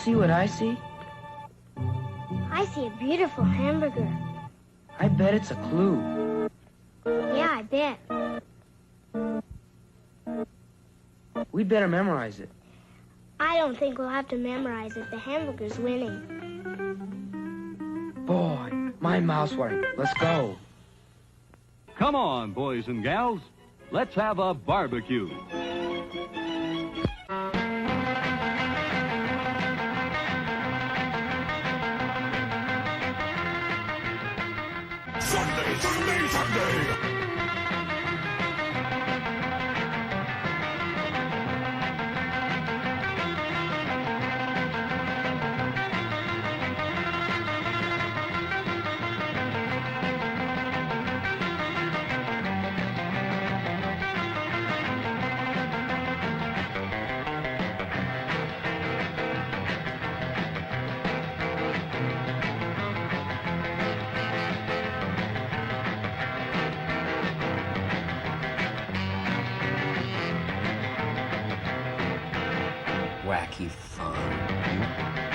see what I see? I see a beautiful hamburger. I bet it's a clue. Yeah, I bet. We'd better memorize it. I don't think we'll have to memorize it. The hamburger's winning. Boy, my mouth's watering. Let's go. Come on, boys and gals. Let's have a barbecue. Sunday, Sunday, Sunday! Wacky fun.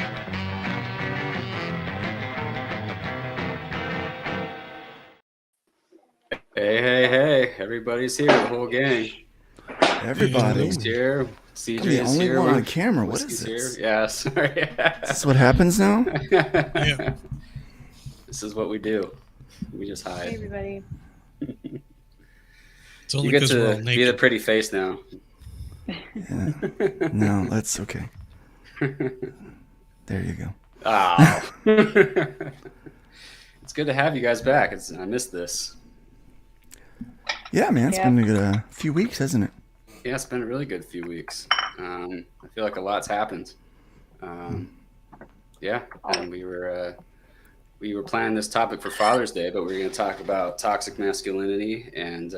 Hey, everybody's here, the whole gang. Everybody's here. I'm CJ's the only here. one on camera. What is this? Here. Yeah, sorry. Is this what happens now? Yeah. This is what we do. We just Hey, hide. everybody. It's only You get 'cause we're all to be naked. the pretty face now. Yeah. No, that's okay. There you go. Oh. It's good to have you guys back. I missed this. Yeah, man, it's Yeah. been a good few weeks, hasn't it? Yeah, it's been a really good few weeks. I feel like a lot's happened. Yeah, and we were planning this topic for Father's Day, but we were going to talk about toxic masculinity and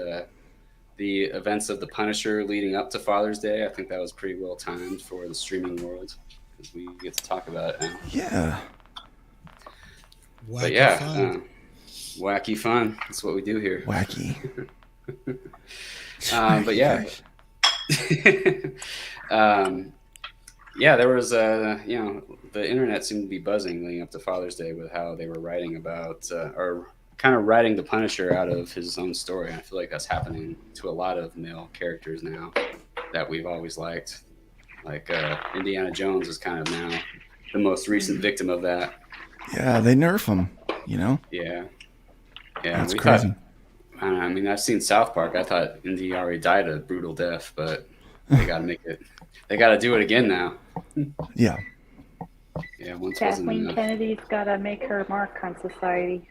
the events of The Punisher leading up to Father's Day. I think that was pretty well timed for the streaming world because we get to talk about it now. Yeah. Wacky But yeah, fun. wacky fun. That's what we do here. Wacky. But yeah. Yeah, there was the internet seemed to be buzzing leading up to Father's Day with how they were writing about or kind of writing the Punisher out of his own story. And I feel like that's happening to a lot of male characters now that we've always liked. Like Indiana Jones is kind of now the most recent victim of that. Yeah, they nerf them, you know? Yeah. That's we crazy. thought, I mean, I've seen South Park. I thought Indy already died a brutal death, but they got to make it. They got to do it again now. Yeah. Yeah, once wasn't Kathleen enough. Kennedy's got to make her mark on society.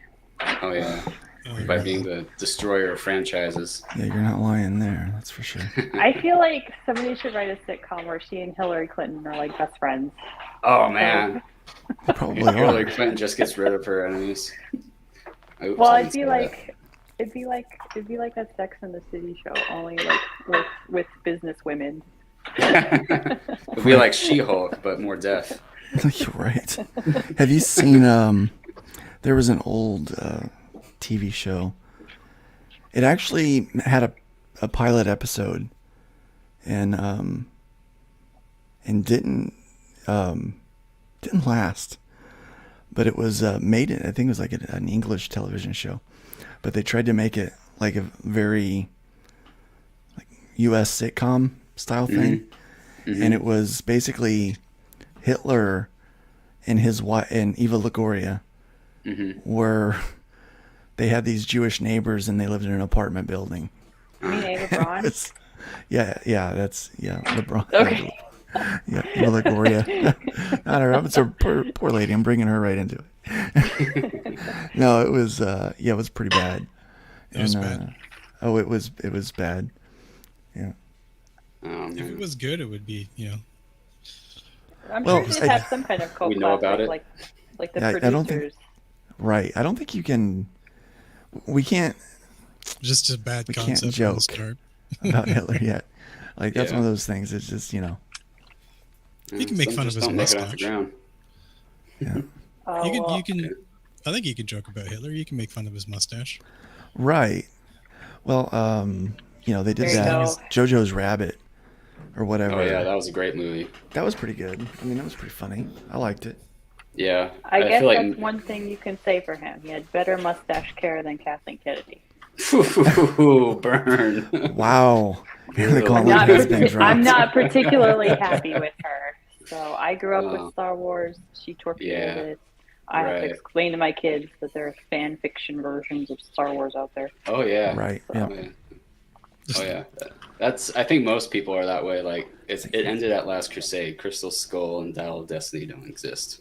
Oh yeah, Oh, by yeah. being the destroyer of franchises. Yeah, you're not lying there, that's for sure. I feel like somebody should write a sitcom where she and Hillary Clinton are like best friends. Oh man, They probably Hillary are. Clinton just gets rid of her enemies. Oops, Well, I it'd didn't be say like that Sex and the City show, only like with business women. that. It'd be like She-Hulk, but more deaf. You're right. Have you seen there was an old TV show. It actually had a pilot episode and didn't last. But it was made in, I think it was like an English television show. But they tried to make it like a very like US sitcom style thing. Mm-hmm. And it was basically Hitler and his wife and Eva Longoria were they had these Jewish neighbors and they lived in an apartment building. You mean Ava Braun? That's LeBron. Okay. Yeah, Eva Longoria. Not her. It's a poor lady. I'm bringing her right into it. No, it was it was pretty bad. It was bad. Oh, it was bad. Yeah. If it was good, it would be, I'm Well, sure they just have some kind of We know about co-classic, it. like the Yeah, I don't producers. think- Right. I don't think you can. We can't just a bad We can't concept from the joke. start. about Hitler yet. Like that's Yeah. one of those things. It's just You can make Some fun of just his don't make it off the mustache. ground. Yeah. Oh, You well, can. I think you can joke about Hitler. You can make fun of his mustache. Right. Well, they did There you that. go. JoJo's Rabbit or whatever. Oh yeah, that was a great movie. That was pretty good. I mean, that was pretty funny. I liked it. Yeah, I guess feel that's one thing you can say for him. He had better mustache care than Kathleen Kennedy. Ooh, burn. Wow. The Really? gauntlet Not has been I'm dropped. not particularly happy with her. So I grew up with Star Wars. She torpedoed Yeah, it. I have to right. explain to my kids that there are fan fiction versions of Star Wars out there. Oh yeah. Right. So- Yeah. Oh yeah. That's. I think most people are that way. Like it ended at Last Crusade. Crystal Skull and Dial of Destiny don't exist.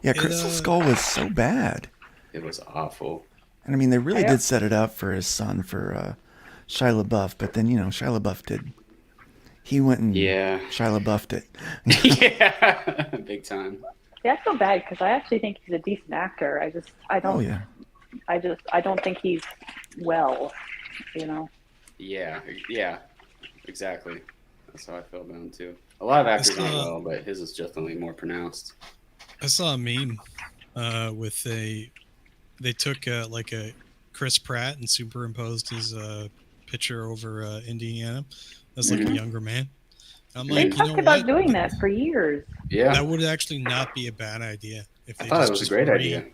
Yeah, Crystal Skull was so bad. It was awful. And I mean, they really did set it up for his son, for Shia LaBeouf. But then, Shia LaBeouf he went and Shia LaBeoufed it. Yeah, big time. Yeah, I feel bad because I actually think he's a decent actor. I don't. Oh, yeah. I don't think he's well. Yeah, exactly. That's how I feel about him too. A lot of actors aren't well, but his is definitely more pronounced. I saw a meme they took like a Chris Pratt and superimposed his picture over Indiana. That's like a younger man. I'm They like, talked about doing that for years. Yeah, that would actually not be a bad idea. If they I thought it was a great idea.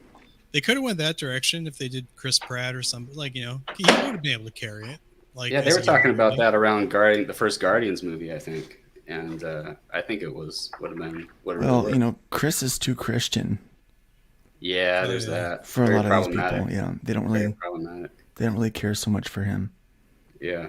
They could have went that direction if they did Chris Pratt or something. Like, he would have been able to carry it. Like, Yeah, they were talking about that around the first Guardians movie, I think, and I think it would have been. Well, Chris is too Christian. Yeah, there's that. For Very a lot of these people, yeah, they don't really. Very problematic. They don't really care so much for him. Yeah,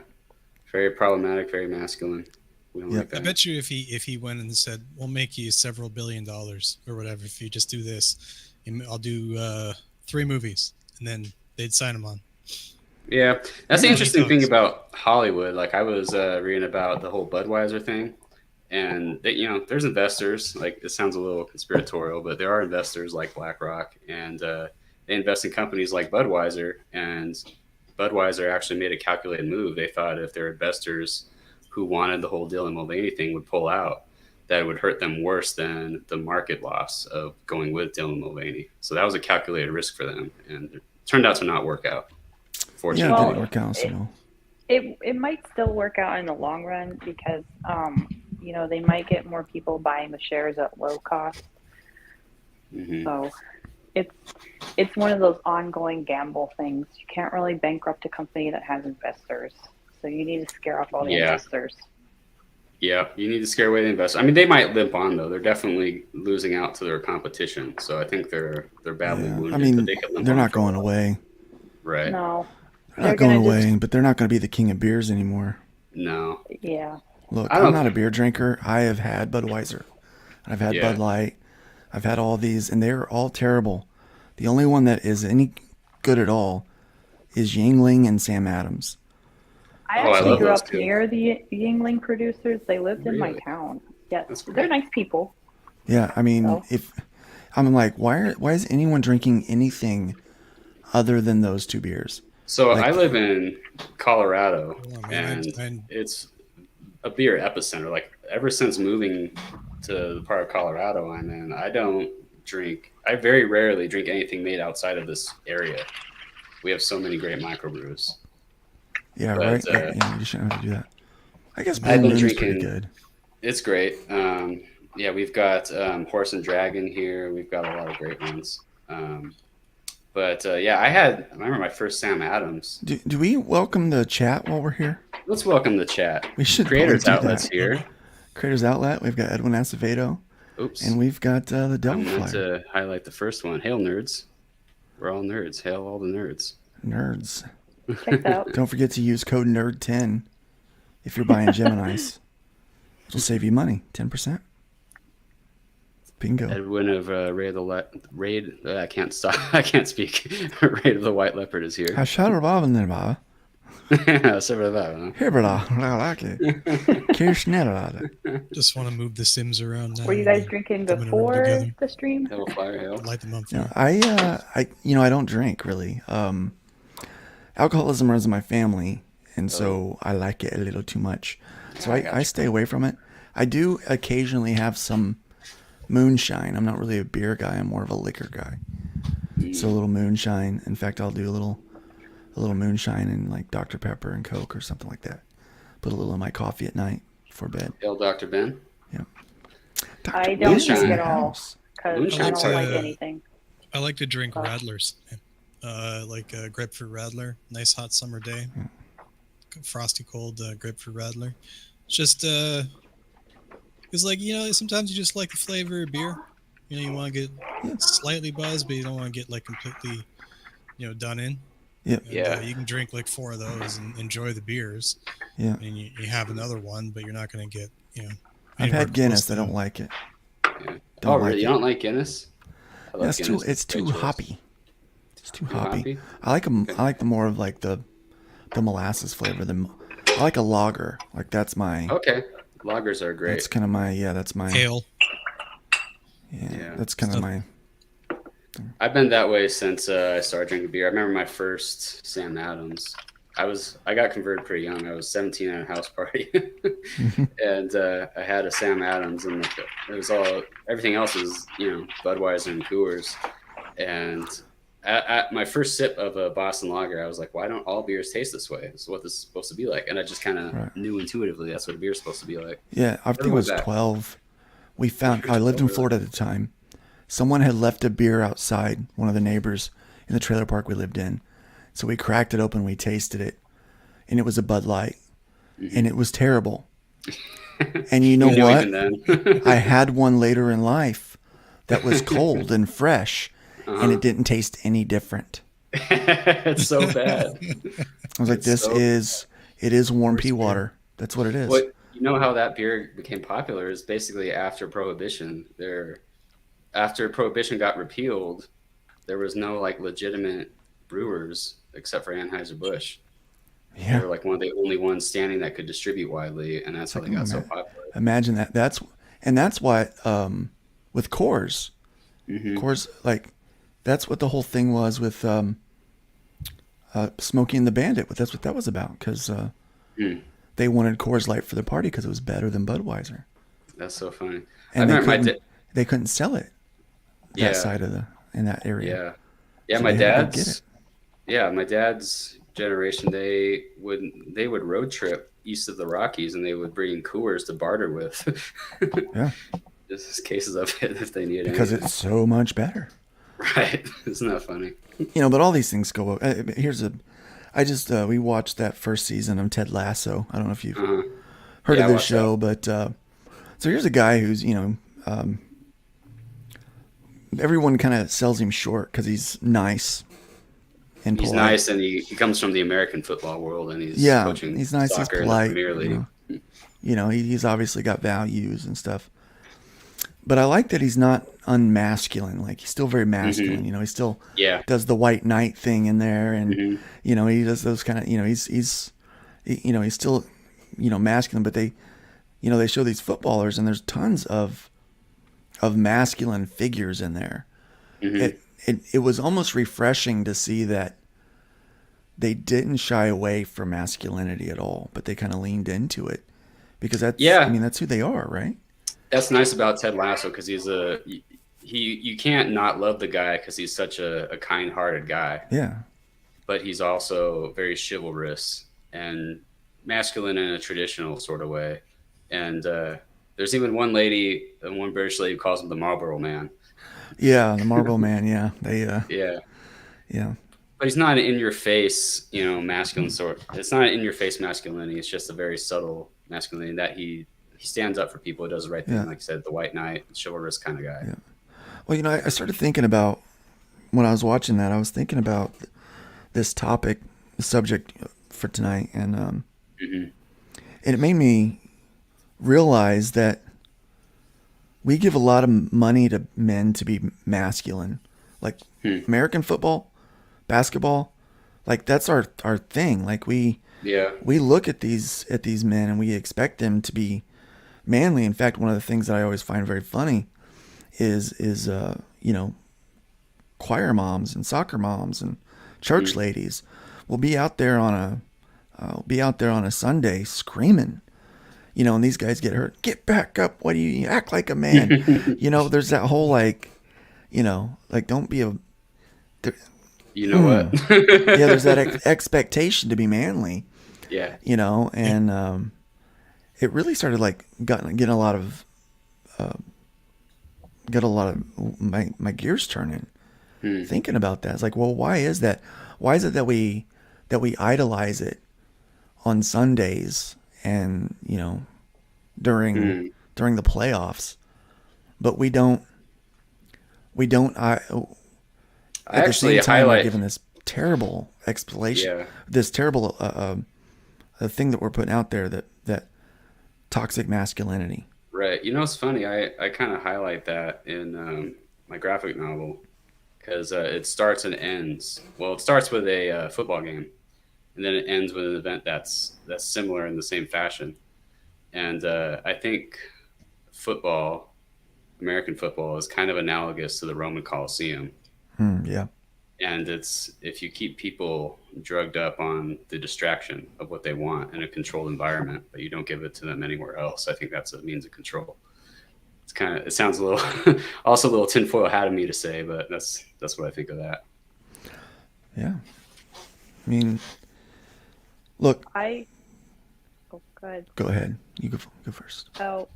very problematic, very masculine. We don't like that. I bet you if he went and said, "We'll make you several $1 billion or whatever if you just do this, I'll do 3 movies," and then they'd sign him on. Yeah, that's the interesting thing about Hollywood. Like I was reading about the whole Budweiser thing, and there's investors. Like it sounds a little conspiratorial, but there are investors like BlackRock, and they invest in companies like Budweiser. And Budweiser actually made a calculated move. They thought if their investors who wanted the whole Dylan Mulvaney thing would pull out, that it would hurt them worse than the market loss of going with Dylan Mulvaney. So that was a calculated risk for them, and it turned out to not work out. Yeah, it didn't work out. So it might still work out in the long run because they might get more people buying the shares at low cost. Mm-hmm. So it's one of those ongoing gamble things. You can't really bankrupt a company that has investors. So you need to scare off all the investors. Yeah, you need to scare away the investors. I mean, they might limp on though. They're definitely losing out to their competition. So I think they're badly wounded. I mean, but they're not going away. Right. No. They're not going away, but they're not going to be the king of beers anymore. No. Yeah. Look, I'm not a beer drinker. I have had Budweiser. I've had Bud Light. I've had all these, and they're all terrible. The only one that is any good at all is Yingling and Sam Adams. I actually grew up near the Yingling producers. They lived in my town. Yeah, they're nice people. Yeah, I mean, if I'm like, why is anyone drinking anything other than those 2 beers? So I live in Colorado, and it's a beer epicenter. Like ever since moving to the part of Colorado I'm in, I very rarely drink anything made outside of this area. We have so many great microbrews. Yeah, right. You shouldn't have to do that. I guess I've been drinking. Pretty good. It's great. We've got Horse and Dragon here. We've got a lot of great ones. I remember my first Sam Adams. Do we welcome the chat while we're here? Let's welcome the chat. We should. Creators Outlets here. Creators Outlet. We've got Edwin Acevedo. Oops. And we've got the Devil I want Flyer. to highlight the first one. Hail nerds. We're all nerds. Hail all the nerds. Nerds. Check that out. Don't forget to use code NERD10 if you're buying Geminis. It'll save you money, 10%. Bingo. Edwin of Raid. I can't stop. I can't speak. Raid of the White Leopard is here. Just want to move the Sims around now. Were you guys drinking before the stream? Devil Flyer Hail. Light them up. No, I don't drink really. Alcoholism runs in my family, and so I like it a little too much. So I stay away from it. I do occasionally have some moonshine. I'm not really a beer guy. I'm more of a liquor guy. So a little moonshine. In fact, I'll do a little moonshine and like Dr. Pepper and Coke or something like that. Put a little in my coffee at night. before bed. Hail Dr. Ben. Yeah. I don't Ben's drink in at the all house. because I Moonshine's don't like good. anything. I like to drink Oh. Radlers, like a grapefruit Radler. Nice hot summer day, frosty cold grapefruit Radler. Just it's like sometimes you just like the flavor of beer. You want to get slightly buzzed, but you don't want to get like completely done in. Yeah. And, Yeah. you can drink like 4 of those and enjoy the beers. Yeah. And you have another one, but you're not going to get I've anywhere had Guinness. close I to- don't like it. Yeah. Don't Oh, like really? You it. don't like Guinness? I love It's too. Guinness. It's too Great choice. hoppy. It's too hoppy. hoppy? I like them. I like the more of like the molasses flavor. I like a lager. Like that's my. Okay. Lagers are great. That's kind of my. Yeah, that's my. Ale. Yeah. That's kind of my. I've been that way since I started drinking beer. I remember my first Sam Adams. I got converted pretty young. I was 17 at a house party, and I had a Sam Adams, and it was all everything else was Budweiser and Coors. And at my first sip of a Boston Lager, I was like, why don't all beers taste this way? This is what this is supposed to be like. And I just kind of Right. knew intuitively that's what a beer is supposed to be like. Yeah, I think it was 12. We found. I lived in Florida at the time. Someone had left a beer outside. One of the neighbors in the trailer park we lived in. So we cracked it open. We tasted it, and it was a Bud Light, and it was terrible. And you know You knew what? even then. I had one later in life that was cold and fresh, and it didn't taste any different. It's so bad. I was like, it is warm pea water. That's what it is. What you know how that beer became popular is basically after Prohibition. After Prohibition got repealed, there was no like legitimate brewers except for Anheuser-Busch. They Yeah. were like one of the only ones standing that could distribute widely, and that's how they got so popular. Imagine that. That's why with Coors, Coors, like that's what the whole thing was with Smokey and the Bandit. That's what that was about, because they wanted Coors Light for their party because it was better than Budweiser, That's so funny. and I remember they couldn't sell it Yeah. that side of in that area. Yeah, So my they had to go get dad's it. my dad's generation, they would road trip east of the Rockies, and they would bring Coors to barter with. Yeah. Just cases of it if they needed Because anything. it's so much better. Right. Isn't that funny? But all these things go. We watched that first season of Ted Lasso. I don't know if you've heard Yeah, of I this watched show, but so here's a guy who's everyone kind of sells him short because he's nice and He's polite. nice, and he comes from the American football world, and he's Yeah, coaching he's nice. He's soccer polite. in the Premier League. He's obviously got values and stuff. But I like that he's not unmasculine. Like he's still very masculine. He still does the white knight thing in there, and he does those kind of. He's still masculine. But they show these footballers, and there's tons of masculine figures in there. It was almost refreshing to see that they didn't shy away from masculinity at all, but they kind of leaned into it because that's who they are, right? That's nice about Ted Lasso, because you can't not love the guy because he's such a kind-hearted guy. Yeah. But he's also very chivalrous and masculine in a traditional sort of way. And there's even one British lady who calls him the Marlboro Man. Yeah, the Marlboro Man. Yeah, yeah. But he's not in your face, masculine sort. It's not in your face masculinity. It's just a very subtle masculinity that he stands up for people. He does the right thing, like you said, the white knight, chivalrous kind of guy. Yeah. Well, I started thinking about when I was watching that. I was thinking about this topic, the subject for tonight, and it made me realize that we give a lot of money to men to be masculine, like American football, basketball, like that's our thing. Like we look at these men and we expect them to be manly. In fact, one of the things that I always find very funny is choir moms and soccer moms and church ladies will be out there on a Sunday screaming, and these guys get hurt. Get back up! What do you act like a man? There's that whole don't be a. What? There's that expectation to be manly. Yeah. And it really started like getting a lot of my gears turning, thinking about that. It's like, well, why is that? Why is it that we idolize it on Sundays and during the playoffs, but we don't. I At the actually same time, we're highlight. given this terrible explanation, Yeah. this terrible thing that we're putting out there that toxic masculinity. Right. You know, it's funny. I kind of highlight that in my graphic novel because it starts and ends. Well, it starts with a football game, and then it ends with an event that's similar in the same fashion. And I think football, American football, is kind of analogous to the Roman Colosseum. Yeah. And it's if you keep people drugged up on the distraction of what they want in a controlled environment, but you don't give it to them anywhere else, I think that's a means of control. It sounds a little, also a little tinfoil hat of me to say, but that's what I think of that. Yeah. I mean, look. Oh, good. Go ahead. You go first. Oh,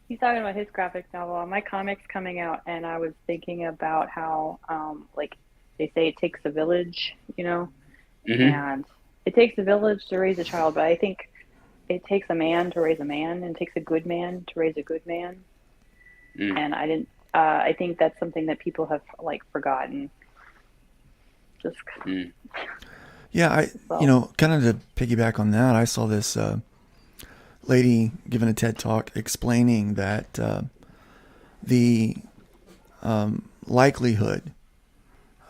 he's talking about his graphic novel. My comic's coming out, and I was thinking about how, like, they say it takes a village, and it takes a village to raise a child, but I think it takes a man to raise a man, and it takes a good man to raise a good man. And I think that's something that people have like forgotten. Just Yeah, kind of to piggyback on that, I saw this lady giving a TED talk explaining that the likelihood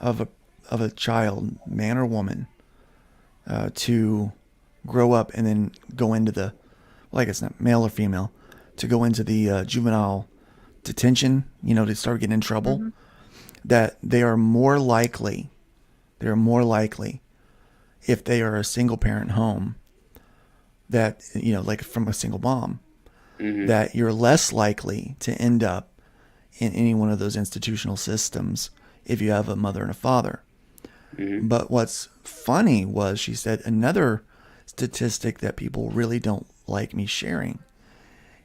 of a child, man or woman, to grow up and then go into the, well, I guess not male or female, to go into the juvenile detention, to start getting in trouble, that they are more likely if they are a single parent home, that, like from a single mom, that you're less likely to end up in any one of those institutional systems if you have a mother and a father. But what's funny was she said another statistic that people really don't like me sharing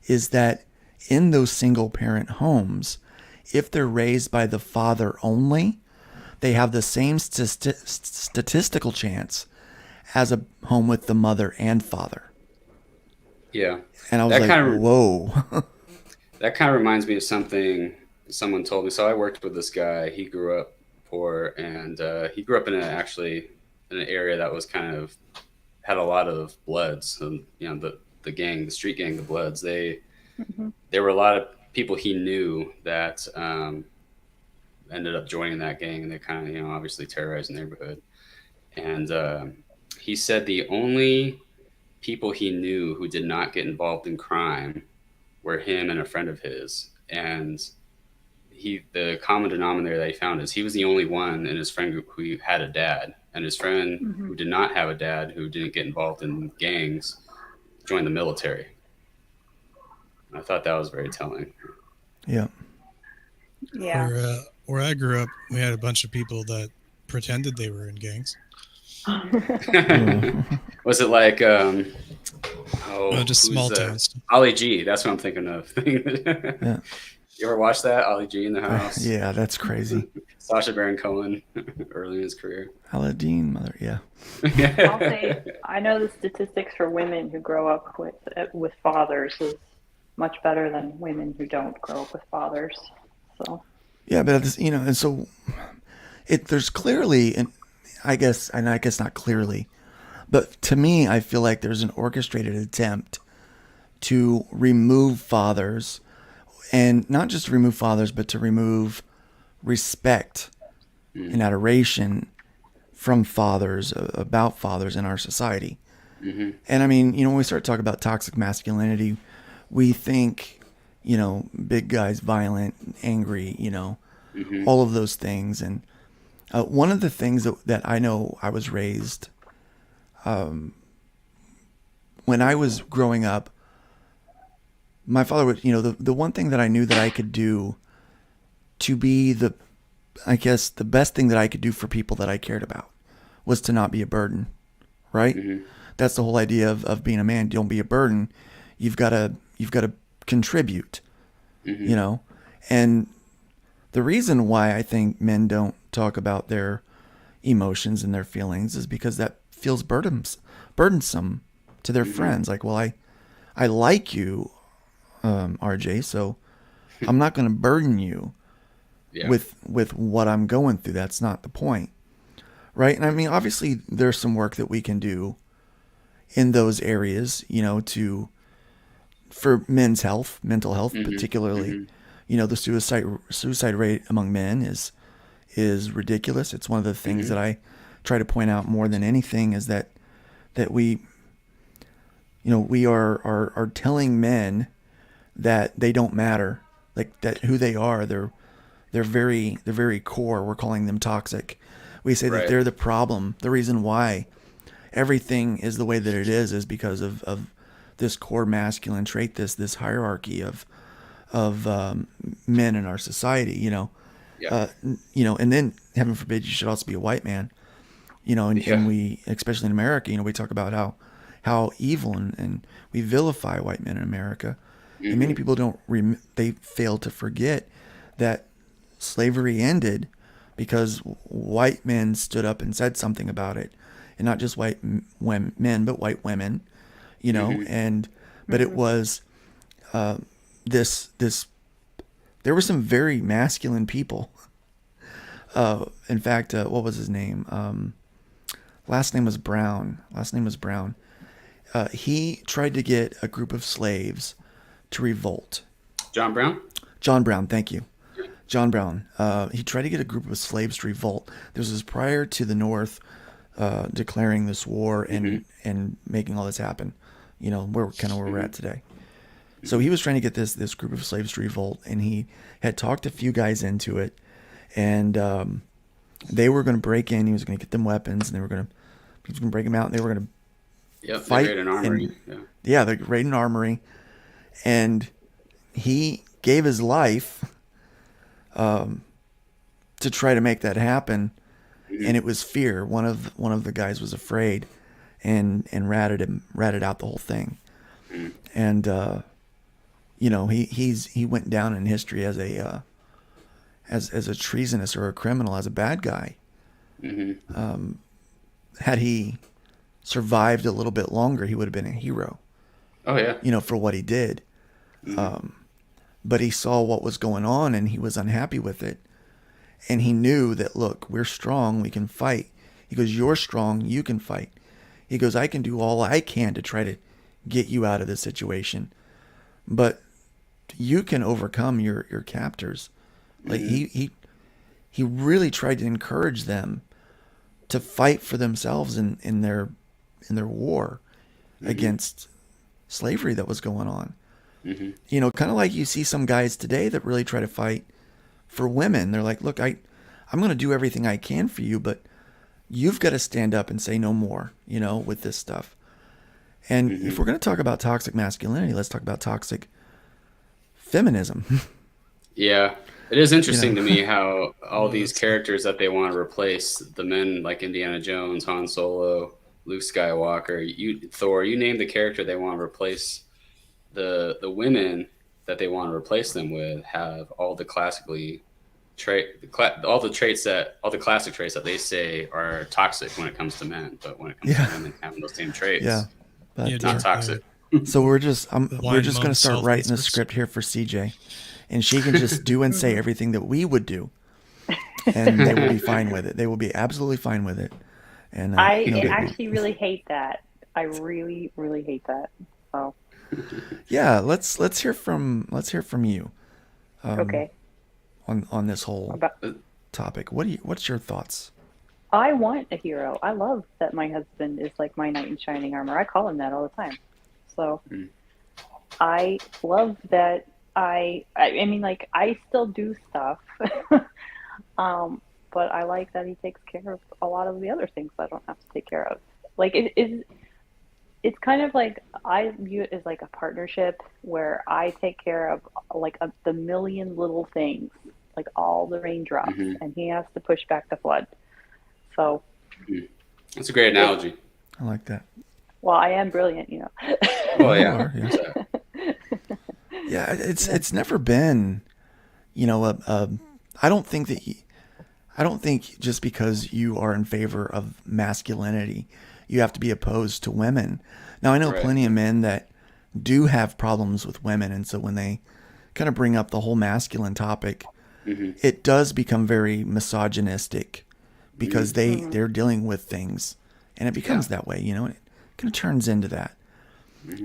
is that in those single parent homes, if they're raised by the father only, they have the same statistical chance as a home with the mother and father. Yeah. And I was whoa. That kind of reminds me of something someone told me. So I worked with this guy. He grew up poor, and he grew up in an area that was kind of had a lot of Bloods. And, the street gang, the Bloods, there were a lot of people he knew that ended up joining that gang, and they kind of, obviously terrorized the neighborhood. And he said the only people he knew who did not get involved in crime were him and a friend of his. And the common denominator that he found is he was the only one in his friend group who had a dad, and his friend who did not have a dad, who didn't get involved in gangs, joined the military. I thought that was very telling. Yeah. Yeah. Where I grew up, we had a bunch of people that pretended they were in gangs. Was it like just small towns? Ollie G, that's what I'm thinking of. Yeah. You ever watch that? Ollie G in the House? Yeah, that's crazy. Sacha Baron Cohen early in his career. Aladdin, mother, yeah. I'll say I know the statistics for women who grow up with fathers is much better than women who don't grow up with fathers. So yeah, but and so there's clearly, and I guess not clearly, but to me, I feel like there's an orchestrated attempt to remove fathers, and not just to remove fathers, but to remove respect and adoration from fathers, about fathers in our society. And I mean, when we start talking about toxic masculinity, we think, big guys, violent, angry, all of those things. And one of the things that I know I was raised, when I was growing up, my father would, the one thing that I knew that I could do to be the best thing that I could do for people that I cared about was to not be a burden, right? That's the whole idea of being a man. Don't be a burden. you've got to contribute, Mm-hmm. you know. And the reason why I think men don't talk about their emotions and their feelings is because that feels burdensome to their friends. Like, well, I like you, RJ, so I'm not going to burden you Yeah. with what I'm going through. That's not the point, right? And I mean, obviously, there's some work that we can do in those areas, you know, for men's health, mental health, particularly. You know, the suicide rate among men is ridiculous. It's one of the things that I try to point out more than anything is that we, you know, we are telling men that they don't matter, like that who they are. They're very core. We're calling them toxic. We say that they're the problem. The reason why everything is the way that it is because of this core masculine trait, this hierarchy of men in our society, you know. Yeah. You know, and then heaven forbid you should also be a white man, you know, and we, especially in America, you know, we talk about how evil and we vilify white men in America. And many people they fail to forget that slavery ended because white men stood up and said something about it, and not just white men, but white women, you know, but it was, there were some very masculine people. In fact, what was his name? Last name was Brown. He tried to get a group of slaves to revolt. John Brown? John Brown, thank you. John Brown. He tried to get a group of slaves to revolt. This was prior to the North declaring this war and making all this happen. You know, where we're at today. So he was trying to get this group of slaves to revolt, and he had talked a few guys into it, and they were going to break in. He was going to get them weapons, and he was going to break them out, and they were going to fight. They raid an armory. They raid an armory, and he gave his life to try to make that happen, and it was fear. One of the guys was afraid, and ratted out the whole thing, and you know, he went down in history as a treasonous or a criminal, as a bad guy. Had he survived a little bit longer, he would have been a hero. Oh yeah. You know, for what he did. But he saw what was going on, and he was unhappy with it. And he knew that, look, we're strong, we can fight. He goes, you're strong, you can fight. He goes, I can do all I can to try to get you out of this situation, but you can overcome your captors. Like he really tried to encourage them to fight for themselves in their war against slavery that was going on. You know, kind of like you see some guys today that really try to fight for women. They're like, look, I'm going to do everything I can for you, but you've got to stand up and say no more, you know, with this stuff. And if we're going to talk about toxic masculinity, let's talk about toxic feminism. Yeah. It is interesting to me how all these characters that they want to replace, the men like Indiana Jones, Han Solo, Luke Skywalker, Thor, you name the character they want to replace, the women that they want to replace them with have all the classic traits that they say are toxic when it comes to men, but when it comes to women having those same traits, but, not toxic. So we're just going to start writing a script here for CJ, and she can just do and say everything that we would do, and they will be fine with it. They will be absolutely fine with it. And I actually really hate that. I really, really hate that. So. Yeah, let's hear from you. Okay. On this whole topic, what's your thoughts? I want a hero. I love that my husband is like my knight in shining armor. I call him that all the time. So I love that. I mean, like, I still do stuff, but I like that he takes care of a lot of the other things I don't have to take care of. Like, it's kind of like, I view it as like a partnership where I take care of like the million little things, like all the raindrops, and he has to push back the flood. So that's a great analogy. I like that. Well, I am brilliant, you know. Oh yeah. Yeah, it's never been, I don't think that I don't think just because you are in favor of masculinity, you have to be opposed to women. Now, I know Right. plenty of men that do have problems with women, and so when they kind of bring up the whole masculine topic, it does become very misogynistic because they're dealing with things, and it becomes that way, and it kind of turns into that.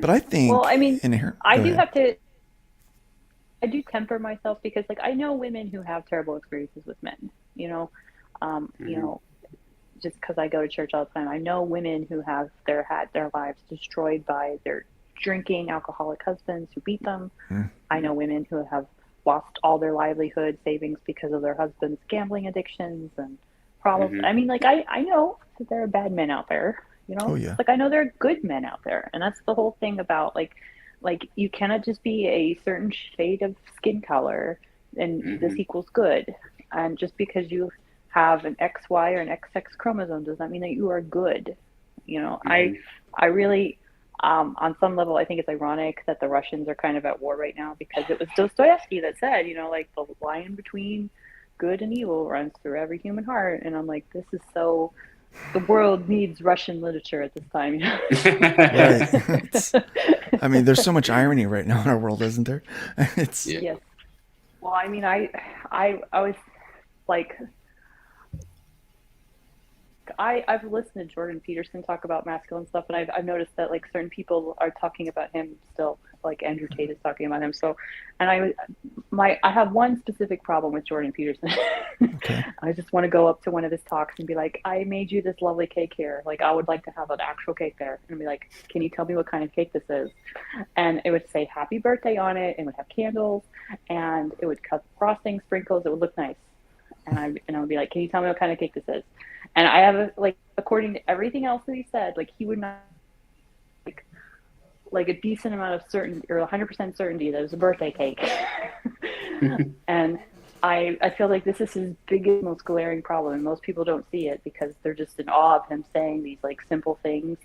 But I think, Well, I mean, I go do ahead. have to. I do temper myself because, like, I know women who have terrible experiences with men. You know, just because I go to church all the time, I know women who have had their lives destroyed by their drinking alcoholic husbands who beat them. I know women who have lost all their livelihood savings because of their husbands' gambling addictions and problems. I mean, like, I know that there are bad men out there. Oh, yeah. Like, I know there are good men out there, and that's the whole thing about like you cannot just be a certain shade of skin color and this equals good. And just because you have an XY or an XX chromosome does not mean that you are good. I really, on some level, I think it's ironic that the Russians are kind of at war right now, because it was Dostoevsky that said, like, the line between good and evil runs through every human heart. And I'm like, this is so, the world needs Russian literature at this time. Right. I mean, there's so much irony right now in our world, isn't there? It's Yes. Well, I mean, I was like, I've listened to Jordan Peterson talk about masculine stuff, and I've noticed that, like, certain people are talking about him still, like Andrew Tate is talking about him. So, and I have one specific problem with Jordan Peterson. okay. I just want to go up to one of his talks and be like, I made you this lovely cake here. Like, I would like to have an actual cake there. And be like, can you tell me what kind of cake this is? And it would say happy birthday on it, and it would have candles, and it would cut frosting, sprinkles. It would look nice. And I would be like, can you tell me what kind of cake this is? And I have according to everything else that he said, like, he would not like a decent amount of certainty or 100% certainty that it was a birthday cake. And I feel like this is his biggest, most glaring problem. And most people don't see it because they're just in awe of him saying these, like, simple things.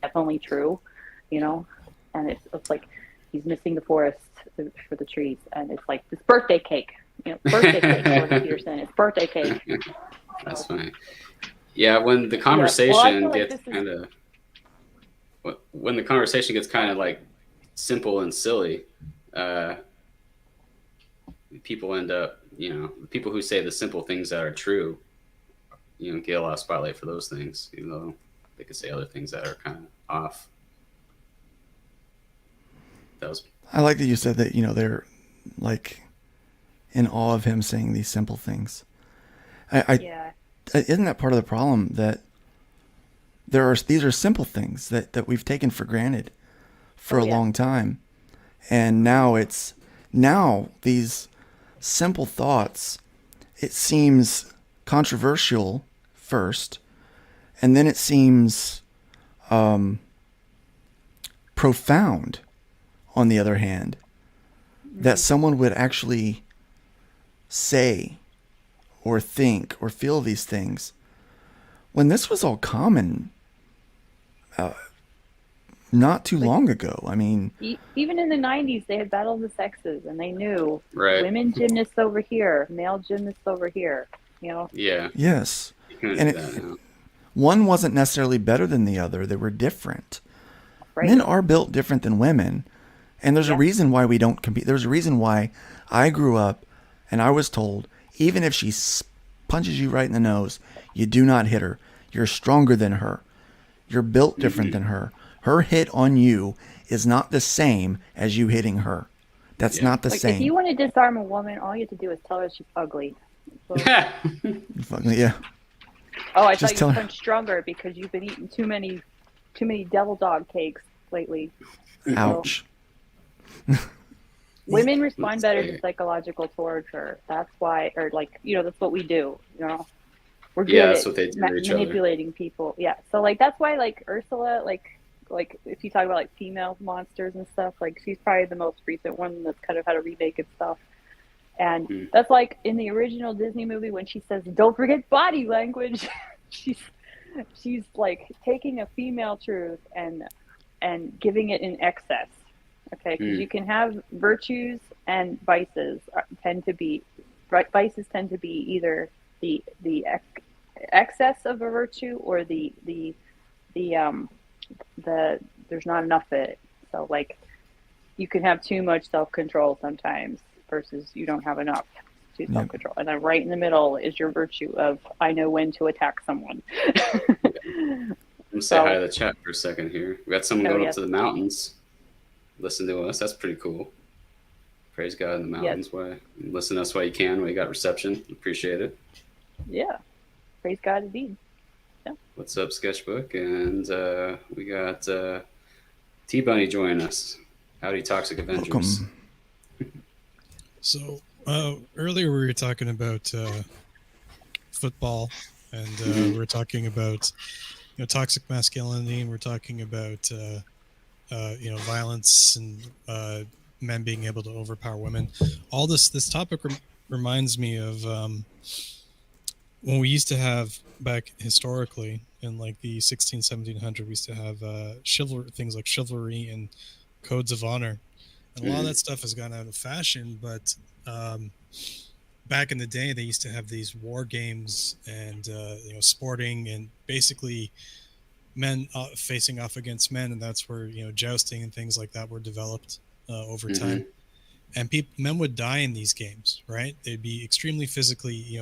Definitely true, and it's like he's missing the forest for the trees. And it's like this birthday cake, birthday cake, Jordan Peterson. It's birthday cake. That's funny. Yeah, when the conversation gets kind of, when the conversation gets kind of like simple and silly, people end up, people who say the simple things that are true, get a lot of spotlight for those things, even though they could say other things that are kind of off. I like that you said that, they're like in awe of him saying these simple things. Isn't that part of the problem, that these are simple things that we've taken for granted for a long time, and now these simple thoughts, it seems controversial first, and then it seems profound on the other hand, that someone would actually say or think or feel these things when this was all common not too long ago. I mean, even in the 90s, they had Battle of the Sexes, and they knew women gymnasts over here, male gymnasts over here, Yeah. Yes. And one wasn't necessarily better than the other. They were different. Right. Men are built different than women. And there's a reason why we don't compete. There's a reason why I grew up and I was told, even if she punches you right in the nose, you do not hit her. You're stronger than her. You're built different than her. Her hit on you is not the same as you hitting her. That's not the same. If you want to disarm a woman, all you have to do is tell her she's ugly. So, yeah. Oh, I thought you punched stronger because you've been eating too many devil dog cakes lately. Ouch. Women respond better to psychological torture. That's why, or that's what we do. We're good that's at what they do to each other. Manipulating people. Yeah. So that's why Ursula, like if you talk about female monsters and stuff, she's probably the most recent one that's kind of had a remake and stuff. And that's in the original Disney movie when she says, "Don't forget body language." she's taking a female truth and giving it in excess. Okay, because you can have virtues and vices vices tend to be either the excess of a virtue or the there's not enough of it. So like you can have too much self-control sometimes versus you don't have enough to self-control. And then right in the middle is your virtue of I know when to attack someone. Let me say hi to the chat for a second here. We got someone going up to the mountains. Listen to us. That's pretty cool. Praise God in the mountains. Why listen to us while you can, while you got reception. Appreciate it. Yeah. Praise God indeed. Yeah. What's up, Sketchbook? And we got T-Bunny joining us. Howdy, Toxic Avengers. Welcome. So earlier we were talking about football, and we were talking about toxic masculinity, and we're talking about violence and men being able to overpower women. All this topic reminds me of when we used to have back historically in like the 1700, we used to have things like chivalry and codes of honor, and a lot of that stuff has gone out of fashion. But back in the day, they used to have these war games and sporting, and basically men facing off against men, and that's where jousting and things like that were developed over time. And men would die in these games, right? They'd be extremely physically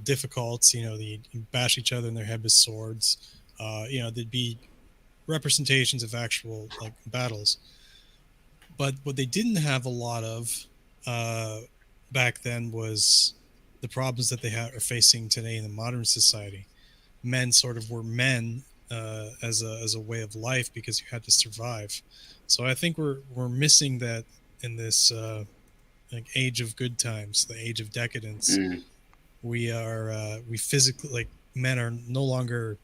difficult. They'd bash each other in their head with swords. There'd be representations of actual like battles. But what they didn't have a lot of back then was the problems that they are facing today in the modern society. Men sort of were men as a way of life because you had to survive. So I think we're missing that in this like age of good times, the age of decadence. We physically, like, men are no longer,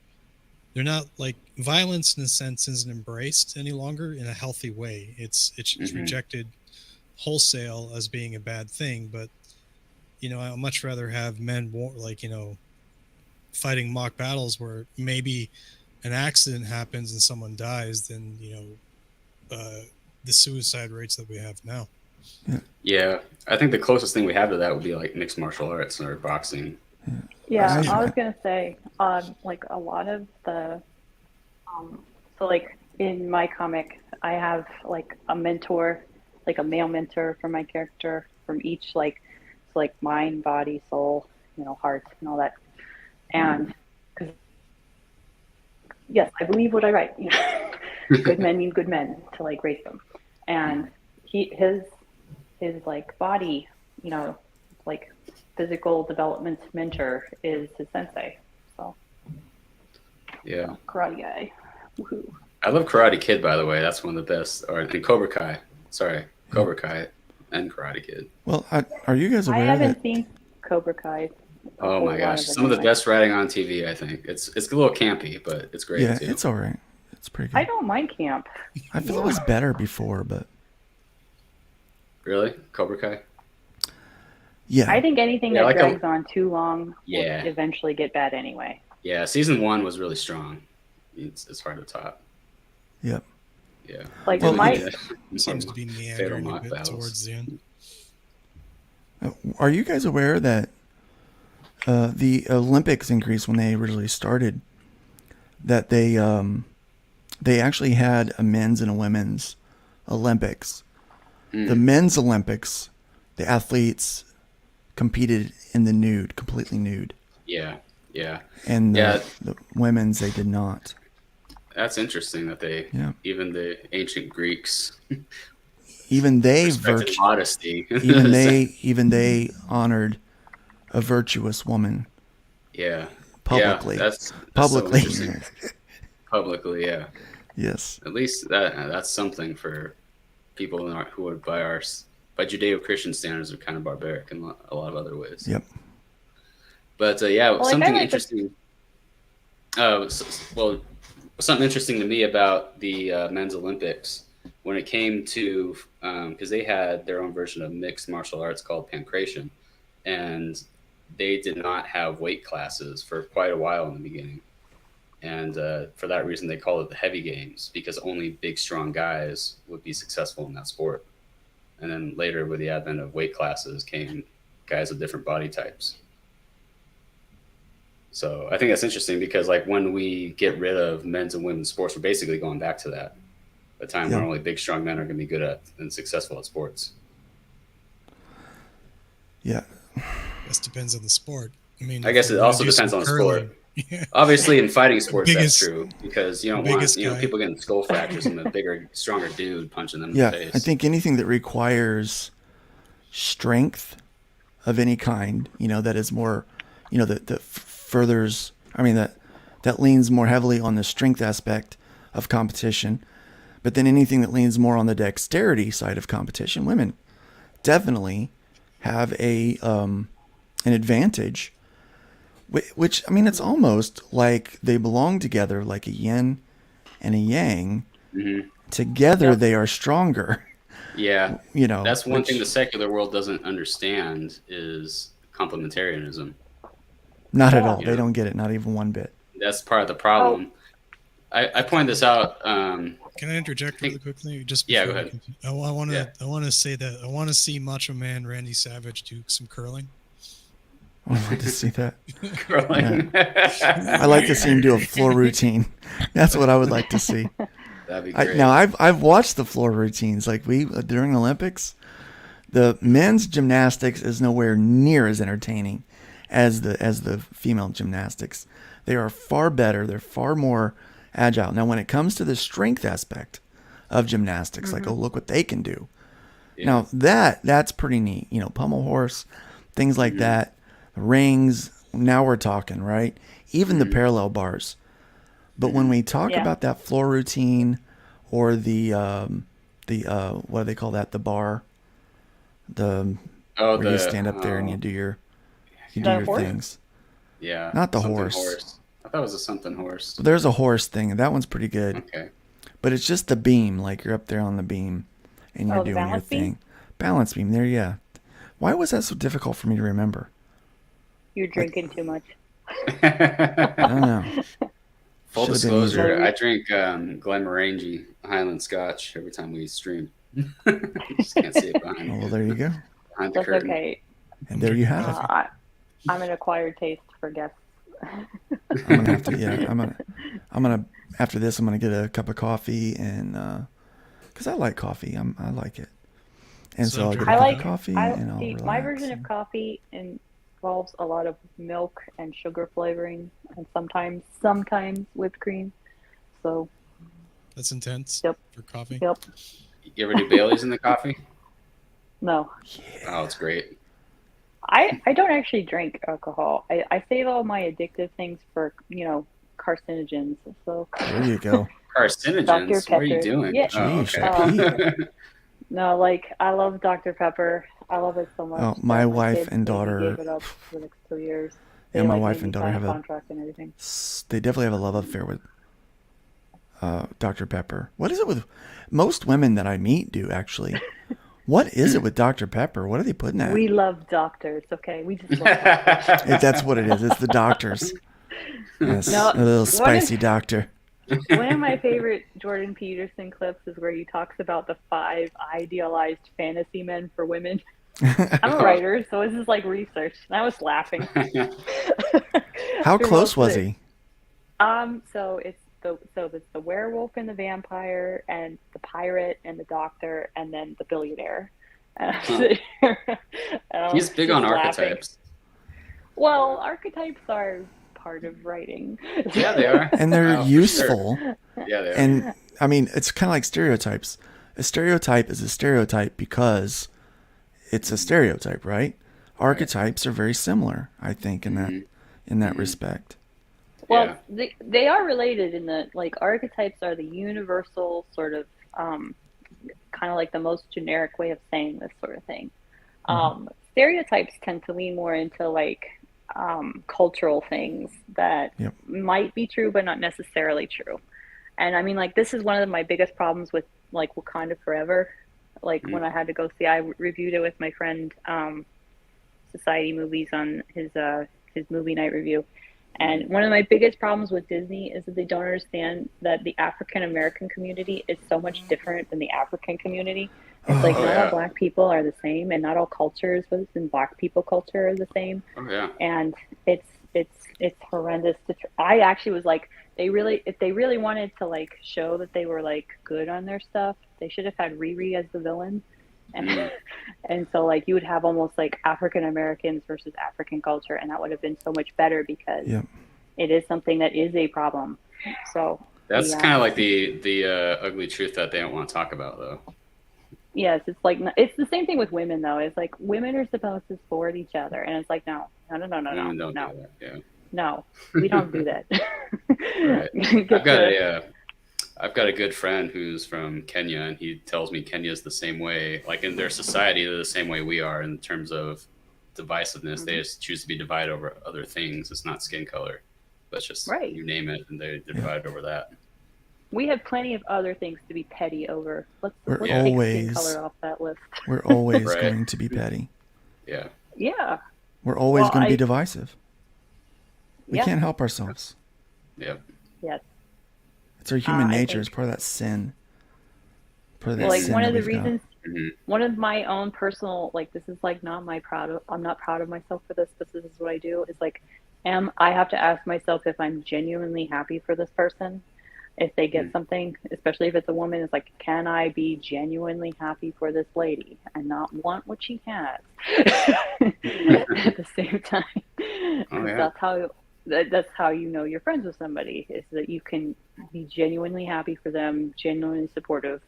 they're not like, violence in a sense isn't embraced any longer in a healthy way. It's rejected wholesale as being a bad thing. But I'd much rather have men fighting mock battles where maybe an accident happens and someone dies than the suicide rates that we have now. Yeah, I think the closest thing we have to that would be like mixed martial arts or boxing. Yeah, I was gonna say, like a lot of the, so like in my comic, I have like a mentor, like a male mentor for my character from each like, so like mind, body, soul, heart, and all that. And because yes, I believe what I write. Good men need good men to like raise them, and his like body, like physical development mentor is his sensei. So yeah, karate guy. Woohoo. I love Karate Kid, by the way. That's one of the best. And Cobra Kai. Sorry, Cobra Kai and Karate Kid. Well, are you guys aware I haven't that? seen Cobra Kai. Oh my gosh, some of the best writing on TV. I think it's a little campy, but it's great. Yeah, too. it's all right. It's pretty good. I don't mind camp. I feel it was better before, but really, Cobra Kai. yeah, I think anything that like drags on too long Yeah. will eventually get bad anyway. Yeah, season 1 was really strong. It's hard to top. yep. Yeah. Like Well, my Seems to be meandering a mock bit battles. towards the end. Are you guys aware that the Olympics in Greece, when they originally started, that they actually had a men's and a women's Olympics. The men's Olympics, the athletes competed in the nude, completely nude. Yeah. And the women's, they did not. That's interesting that even the ancient Greeks, Even they respected modesty. even they honored a virtuous woman. Yeah. Publicly. Yeah, that's Publicly. So interesting. Publicly, yeah. Yes. At least that's something for people who would, by Judeo-Christian standards, are kind of barbaric in a lot of other ways. Yep. But something interesting. Something interesting to me about the men's Olympics when it came to because they had their own version of mixed martial arts called pancration, and they did not have weight classes for quite a while in the beginning. And for that reason, they call it the heavy games, because only big, strong guys would be successful in that sport. And then later, with the advent of weight classes, came guys with different body types. So I think that's interesting, because like when we get rid of men's and women's sports, we're basically going back to that, a time where only big, strong men are going to be good at and successful at sports. Yeah. This depends on the sport. I mean, I guess it also depends on the sport. Obviously, in fighting sports, that's true, because you don't want people getting skull fractures and the bigger, stronger dude punching them in the face. I think anything that requires strength of any kind, that is more, that furthers. I mean that leans more heavily on the strength aspect of competition, but then anything that leans more on the dexterity side of competition, women definitely have an advantage. Which, I mean, it's almost like they belong together, like a yin and a yang. Mm-hmm. Together, they are stronger. Yeah. That's one thing the secular world doesn't understand is complementarianism. Not at all. They don't get it, not even one bit. That's part of the problem. I pointed this out. Can I interject really quickly? Go ahead. I want to say that I want to see Macho Man Randy Savage do some curling. I'd like to see that. Curling. Yeah. I like to see him do a floor routine. That's what I would like to see. That'd be great. Now I've watched the floor routines. Like during the Olympics, the men's gymnastics is nowhere near as entertaining as the female gymnastics. They are far better. They're far more agile. Now, when it comes to the strength aspect of gymnastics, like, oh, look what they can do. Yeah. Now that's pretty neat. Pommel horse, things like that. Rings, now we're talking, right? Even the parallel bars. But when we talk about that floor routine or the what do they call that? The bar, where you stand up there and you do your things. Yeah, not the horse. I thought it was a something horse. There's a horse thing, and that one's pretty good. Okay, but it's just the beam, like you're up there on the beam and you're doing your thing. Balance beam. There, yeah. Why was that so difficult for me to remember? You're drinking too much. I don't know. Full disclosure, I drink Glenmorangie Highland Scotch every time we stream. Just can't see it behind me. Well, there you go. Behind the curtain. Okay. And there you have it. I'm an acquired taste for guests. I'm gonna have to. Yeah, I'm gonna. After this, I'm gonna get a cup of coffee and because I like coffee. I like it. And so I'll get a cup of coffee and I'll relax. My version of coffee involves a lot of milk and sugar flavoring, and sometimes whipped cream. So that's intense. Yep. For coffee. Yep. You ever do Bailey's in the coffee? No. Yeah. Oh, it's great. I don't actually drink alcohol. I save all my addictive things for carcinogens. So there you go. Carcinogens? What are you doing? Yeah. Oh, okay. No, like I love Dr. Pepper. I love it so much. Oh, my wife and daughter. Gave it up for the next 2 years. Yeah, my wife and daughter have a contract and everything. They definitely have a love affair with Dr. Pepper. What is it with most women that I meet do actually? What is it with Dr. Pepper? What are they putting at? We love doctors. Okay, we just love doctors. That's what it is. It's the doctors. Yes, a little spicy doctor. One of my favorite Jordan Peterson clips is where he talks about the 5 idealized fantasy men for women. I'm a writer, so this is like research. And I was laughing. How close was he? So it's the werewolf and the vampire and the pirate and the doctor and then the billionaire. He's big on archetypes. Well, archetypes are part of writing. Yeah, they are. And they're useful. Sure. Yeah, they are. And I mean, it's kind of like stereotypes. A stereotype is a stereotype because it's a stereotype, right? Archetypes are very similar, I think, in that respect. Well, they are related in that, like, archetypes are the universal sort of kind of like the most generic way of saying this sort of thing. Stereotypes tend to lean more into like cultural things that might be true but not necessarily true. And I mean, like, this is one of my biggest problems with like Wakanda Forever. Like when I had to go see, I reviewed it with my friend Society Movies on his movie night review. And one of my biggest problems with Disney is that they don't understand that the African American community is so much different than the African community. It's like not all Black people are the same, and not all cultures within Black people culture are the same. And it's horrendous I actually was like, if they really wanted to like show that they were like good on their stuff, they should have had Riri as the villain. And so like you would have almost like African Americans versus African culture, and that would have been so much better because it is something that is a problem. So that's kind of like the ugly truth that they don't want to talk about, though. Yes, it's like it's the same thing with women, though. It's like women are supposed to support each other, and it's like no, Women don't do that. Yeah. No, we don't do that. Right. I've got a good friend who's from Kenya, and he tells me Kenya's the same way. Like in their society, they're the same way we are in terms of divisiveness. They just choose to be divided over other things. It's not skin color, but it's just you name it, and they're divided over that. We have plenty of other things to be petty over. Let's take skin color off that list. We're always going to be petty. Yeah. Yeah. We're always going to be divisive. We can't help ourselves. Yep. Yes. It's our human nature. It's part of that sin. Part of that sin one of the reasons, one of my own personal, like this is like not my I'm not proud of myself for this, but this is what I do, is like, I have to ask myself if I'm genuinely happy for this person. If they get something, especially if it's a woman, it's like, can I be genuinely happy for this lady and not want what she has at the same time? That's how you know you're friends with somebody, is that you can be genuinely happy for them, genuinely supportive,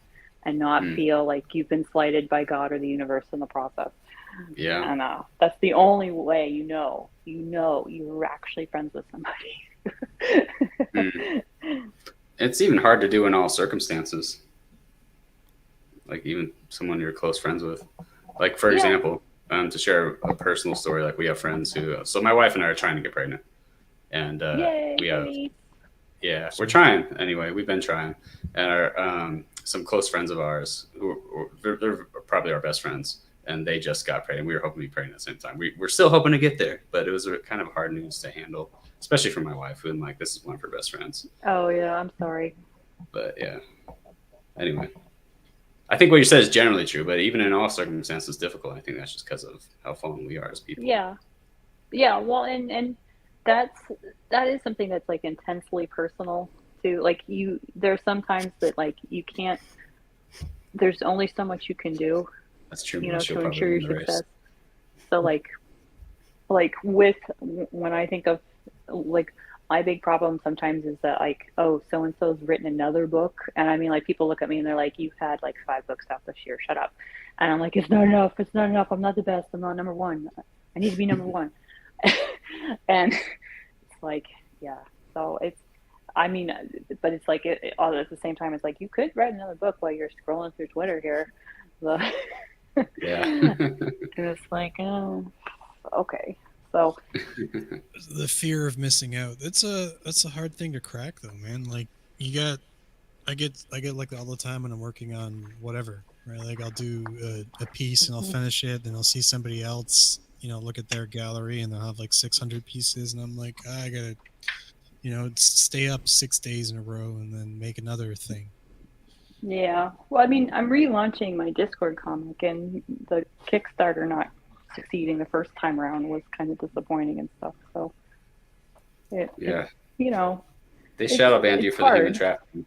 and not feel like you've been slighted by God or the universe in the process. Yeah. And that's the only way you know you're actually friends with somebody. It's even hard to do in all circumstances. Like even someone you're close friends with. Like for example, to share a personal story, like we have friends who, so my wife and I are trying to get pregnant. And we have, we're trying anyway. We've been trying, and our some close friends of ours they're probably our best friends, and they just got pregnant. We were hoping to be pregnant at the same time. We're still hoping to get there, but it was kind of hard news to handle, especially for my wife, who like this is one of her best friends. Oh yeah, I'm sorry. But yeah, anyway, I think what you said is generally true, but even in all circumstances, it's difficult. I think that's just because of how fallen we are as people. Yeah. Well, and that is something that's like intensely personal too. Like there's sometimes that like you can't. There's only so much you can do. That's true. To ensure your success. So like with when I think of like my big problem sometimes is that like, oh, so and so's written another book, and I mean like people look at me and they're like, you've had like 5 books out this year. Shut up. And I'm like, it's not enough. I'm not the best. I'm not number one. I need to be number one. And it's like, so it's, I mean, but it's like all at the same time, it's like you could write another book while you're scrolling through Twitter here. And it's like, oh, okay. So the fear of missing out, that's a hard thing to crack though, man. Like I get like all the time when I'm working on whatever, right? Like I'll do a piece and I'll finish it, then I'll see somebody else, look at their gallery and they'll have like 600 pieces, and I'm like, I gotta, stay up 6 days in a row and then make another thing. Yeah. Well, I mean, I'm relaunching my Discord comic, and the Kickstarter not succeeding the first time around was kind of disappointing and stuff. So, they shadow banned you for the human trafficking.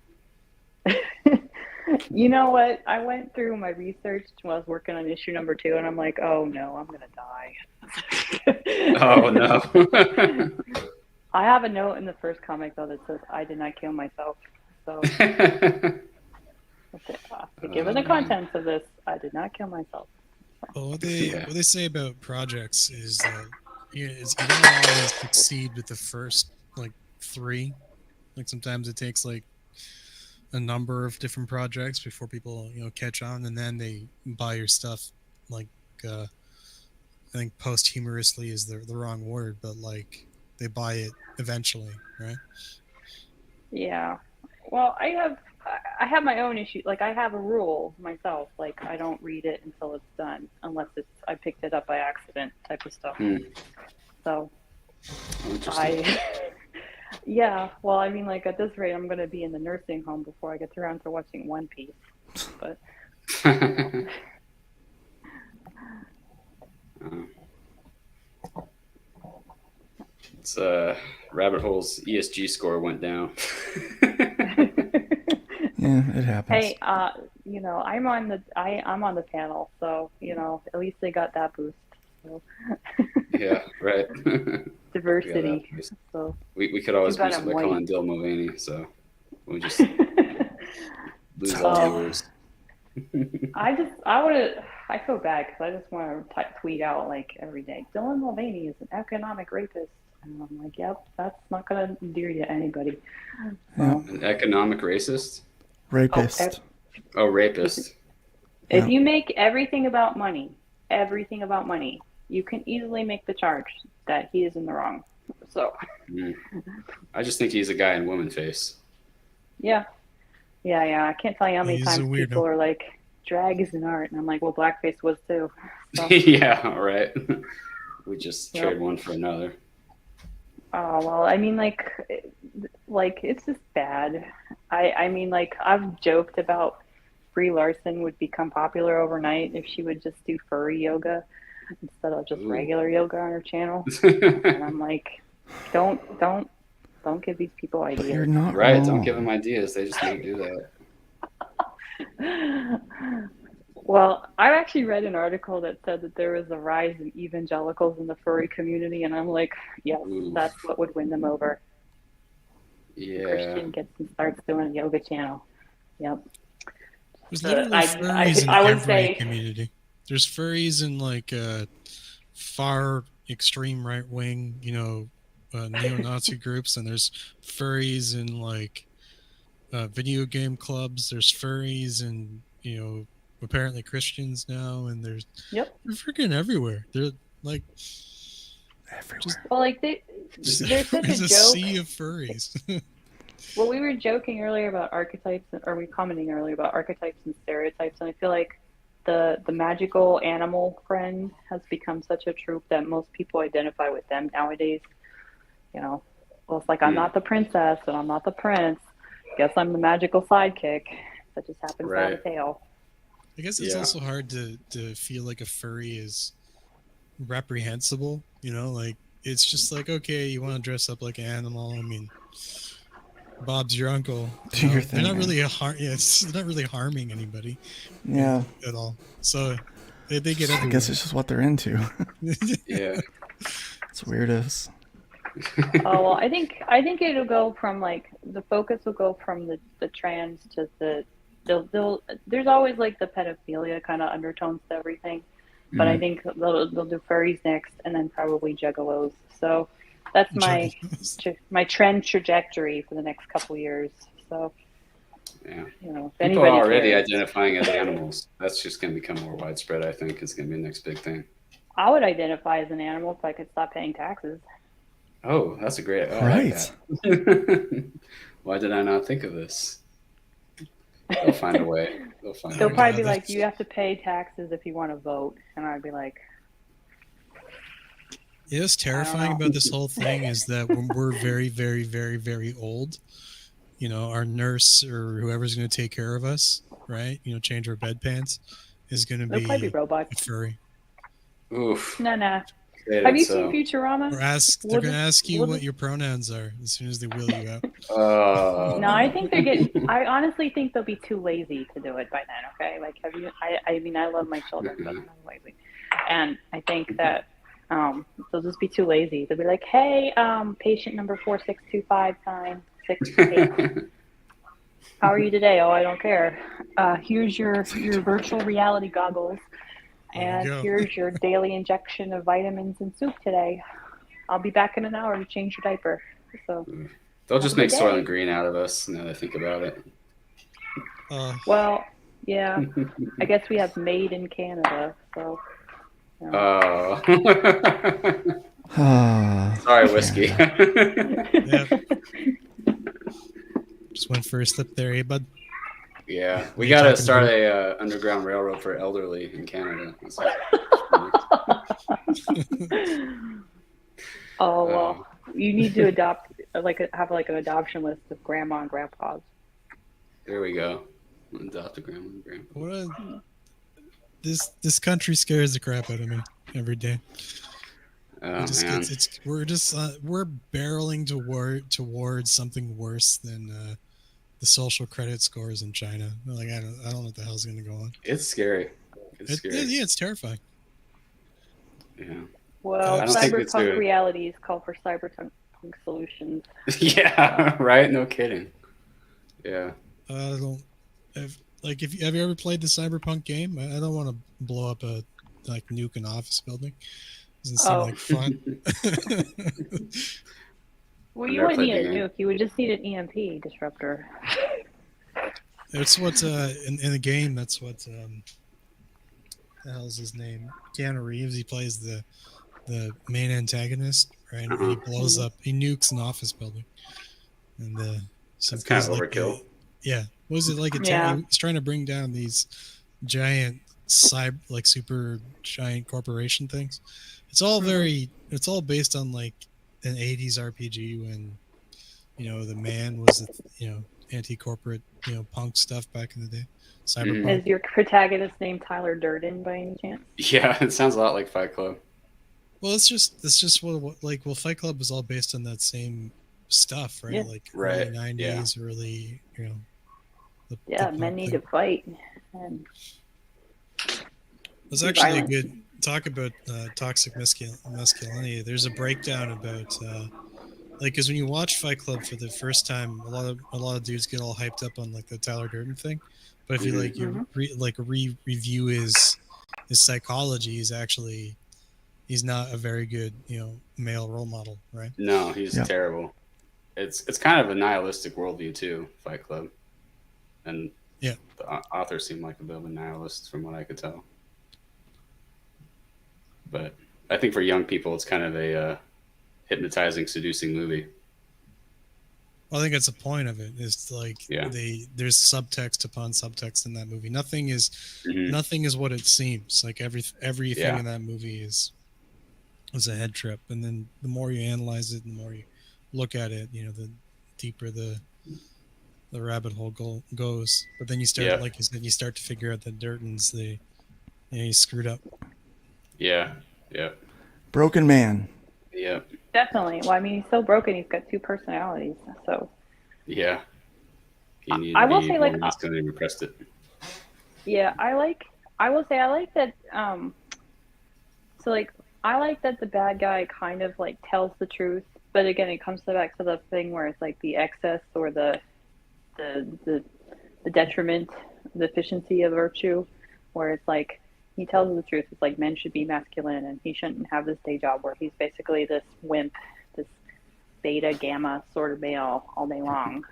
You know what? I went through my research while I was working on issue number 2, and I'm like, oh no, I'm gonna die. Oh no. I have a note in the first comic though that says I did not kill myself. So, given the contents of this, I did not kill myself. Well, what they say about projects is that you don't always succeed with the first like 3. Like sometimes it takes like a number of different projects before people catch on, and then they buy your stuff. Like I think posthumously is the wrong word, but like they buy it eventually, right? Yeah. Well, I have my own issue. Like I have a rule myself. Like I don't read it until it's done, unless I picked it up by accident type of stuff. So Yeah, well, I mean, like at this rate, I'm gonna be in the nursing home before I get around to watching One Piece. But It's Rabbit Hole's ESG score went down. Yeah, it happens. hey, you know, I'm on the panel, so you know, at least they got that boost. So. Yeah, right. Diversity. Yeah, So we could always too bad boost I'm by white. calling Dil Mulvaney, so we just lose all viewers. I feel bad because I just want to tweet out like every day, Dylan Mulvaney is an economic rapist. And I'm like, yep, that's not going to endear you to anybody. Yeah. An economic racist? Rapist. Oh, rapist. If Yeah. you make everything about money, you can easily make the charge that he is in the wrong. So, I just think he's a guy in woman face. yeah. I can't tell you how many He's a times weirdo. people are like, drag is an art. And I'm like, well, blackface was too. So, Yeah, right. We just Yep. trade one for another. oh, well, I mean, like it's just bad. I mean, like, I've joked about Brie Larson would become popular overnight if she would just do furry yoga instead of just Ooh. regular yoga on her channel. And I'm like, don't give these people But you're ideas. not Right, wrong. don't give them ideas. They just don't do that. Well, I actually read an article that said that there was a rise in evangelicals in the furry community, and I'm like, yes, Ooh. that's what would win them over. Yeah. Christian gets and starts doing a yoga channel. Yep. There's literally I furries in would every say- community. There's furries in like far extreme right wing, neo-Nazi groups, and there's furries in like video game clubs. There's furries and apparently Christians now, and they're freaking everywhere. They're like Everywhere. Well, like there's such a there's a joke. sea of furries. Well, we were joking earlier about archetypes, or we commenting earlier about archetypes and stereotypes, and I feel like the magical animal friend has become such a trope that most people identify with them nowadays. Well, it's like I'm not the princess and I'm not the prince. Guess I'm the magical sidekick that just happens to have a tail. I guess it's also hard to feel like a furry is reprehensible. Like it's just like, okay, you want to dress up like an animal. I mean, Bob's your uncle. Do your They're thing, not man. really they're not really harming anybody. Yeah. At all. So they get I everywhere. guess it's just what they're into. Yeah. It's weirdos. Oh well, I think it'll go from like the focus will go from the trans to there's always like the pedophilia kind of undertones to everything, but I think they'll do furries next and then probably juggalos. So that's my trend trajectory for the next couple years. So Yeah. if People anybody are already cares. identifying as animals. That's just going to become more widespread, I think. It's going to be the next big thing. I would identify as an animal if I could stop paying taxes. Oh, that's a great... I Right. like that. Why did I not think of this? They'll find a way. They'll probably be like, you have to pay taxes if you want to vote. And I'd be like... What's terrifying about this whole thing is that when we're very, very, very, very old, our nurse or whoever's going to take care of us, right? Change our bedpans, is going to They'll probably be a robots. furry. Oof. Nah. Have you seen Futurama? They're going to ask you what your pronouns are as soon as they wheel you out. No, I think I honestly think they'll be too lazy to do it by then. Okay, like I mean, I love my children, but I'm lazy, and I think that they'll just be too lazy. They'll be like, hey, patient number 4625 sign 6. How are you today? Oh, I don't care. Here's your virtual reality goggles. And here's your daily injection of vitamins and soup today. I'll be back in an hour to change your diaper. So they'll just make Soylent Green out of us now that I think about it. Well, yeah. I guess we have Made in Canada, so. Oh. Sorry, whiskey. Just went for a slip there, eh, bud? Yeah, we got to start a underground railroad for elderly in Canada. Oh well, you need to adopt have like an adoption list of grandma and grandpas. There we go. Adopt a grandma and grandpa. What this country scares the crap out of me every day. Oh, man. We're barreling towards something worse than the social credit scores in China. Like I don't know what the hell's going to go on. It's scary. Scary. Yeah, it's terrifying. Yeah. Well, cyberpunk realities call for cyberpunk solutions. Yeah, right. No kidding. Yeah. Have you ever played the cyberpunk game? I don't want to blow up a nuke an office building. Doesn't seem like fun. Well, you wouldn't need a nuke. You would just need an EMP disruptor. It's what's in the game. That's what the hell's his name? Keanu Reeves. He plays the main antagonist, right? Uh-huh. He blows up. He nukes an office building, and it's kind of overkill. Yeah. What was it like? He's trying to bring down these giant super giant corporation things. It's all based on like an 80s RPG when, the man was, anti-corporate, punk stuff back in the day. Cyberpunk. Is your protagonist named Tyler Durden by any chance? Yeah, it sounds a lot like Fight Club. Well, it's just what Fight Club was all based on that same stuff, right? Yeah. Early 90s, early, men need to fight. And it's actually a good talk about toxic masculinity. There's a breakdown about because when you watch Fight Club for the first time, a lot of dudes get all hyped up on like the Tyler Durden thing, but if you review his psychology, he's not a very good male role model, right? No, he's terrible. It's kind of a nihilistic worldview too, Fight Club, and the author seemed like a bit of a nihilist from what I could tell. But I think for young people, it's kind of a hypnotizing, seducing movie. Well, I think that's the point of it. Is there's subtext upon subtext in that movie. Nothing is what it seems. Like everything in that movie is a head trip. And then the more you analyze it, the more you look at it, the deeper the rabbit hole goes. But then you start, like you said, you start to figure out that Durden's he's screwed up. Yeah. Broken man. Yeah. Definitely. Well, I mean, he's so broken. He's got two personalities. So. Yeah. I will say, like, masculine and repressed it. Yeah, I like that. So, like, I like that the bad guy kind of like tells the truth, but again, it comes back to the thing where it's like the excess or the detriment, the deficiency of virtue, where it's like. He tells the truth. It's like men should be masculine, and he shouldn't have this day job where he's basically this wimp, this beta gamma sort of male all day long,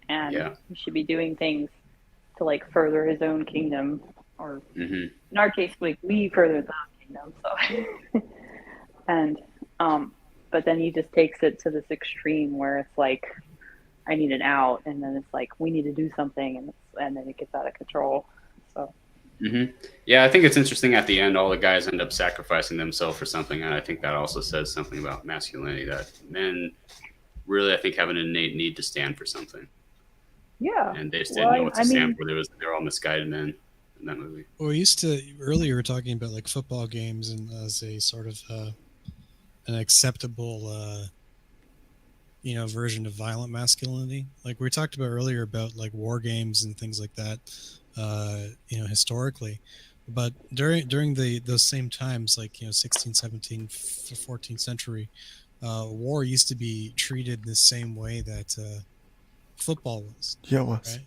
and he should be doing things to like further his own kingdom, or in our case, like we further the kingdom. So, and but then he just takes it to this extreme where it's like, I need an out, and then it's like we need to do something, and then it gets out of control. So. Yeah, I think it's interesting at the end, all the guys end up sacrificing themselves for something. And I think that also says something about masculinity, that men really, I think, have an innate need to stand for something. Yeah. And they just didn't know what to stand for. They're all misguided men in that movie. Well, earlier we were talking about like football games and as a sort of an acceptable, version of violent masculinity. Like we talked about earlier about like war games and things like that. Historically, but during those same times, like 16th, 17th, 14th century, war used to be treated the same way that football was. Yeah, it was.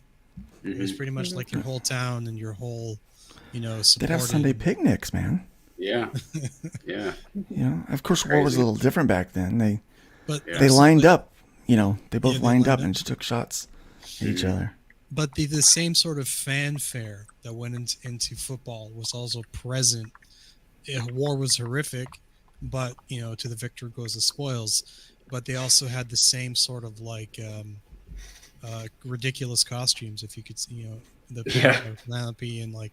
Right? It was pretty much like your whole town and your whole, supported... They'd have Sunday picnics, man. Yeah, yeah. Of course, war was a little different back then. They lined up. They both lined up and just took shots at each other. But the same sort of fanfare that went into football was also present. War was horrific, but to the victor goes the spoils. But they also had the same sort of like ridiculous costumes, if you could see, the canopy and like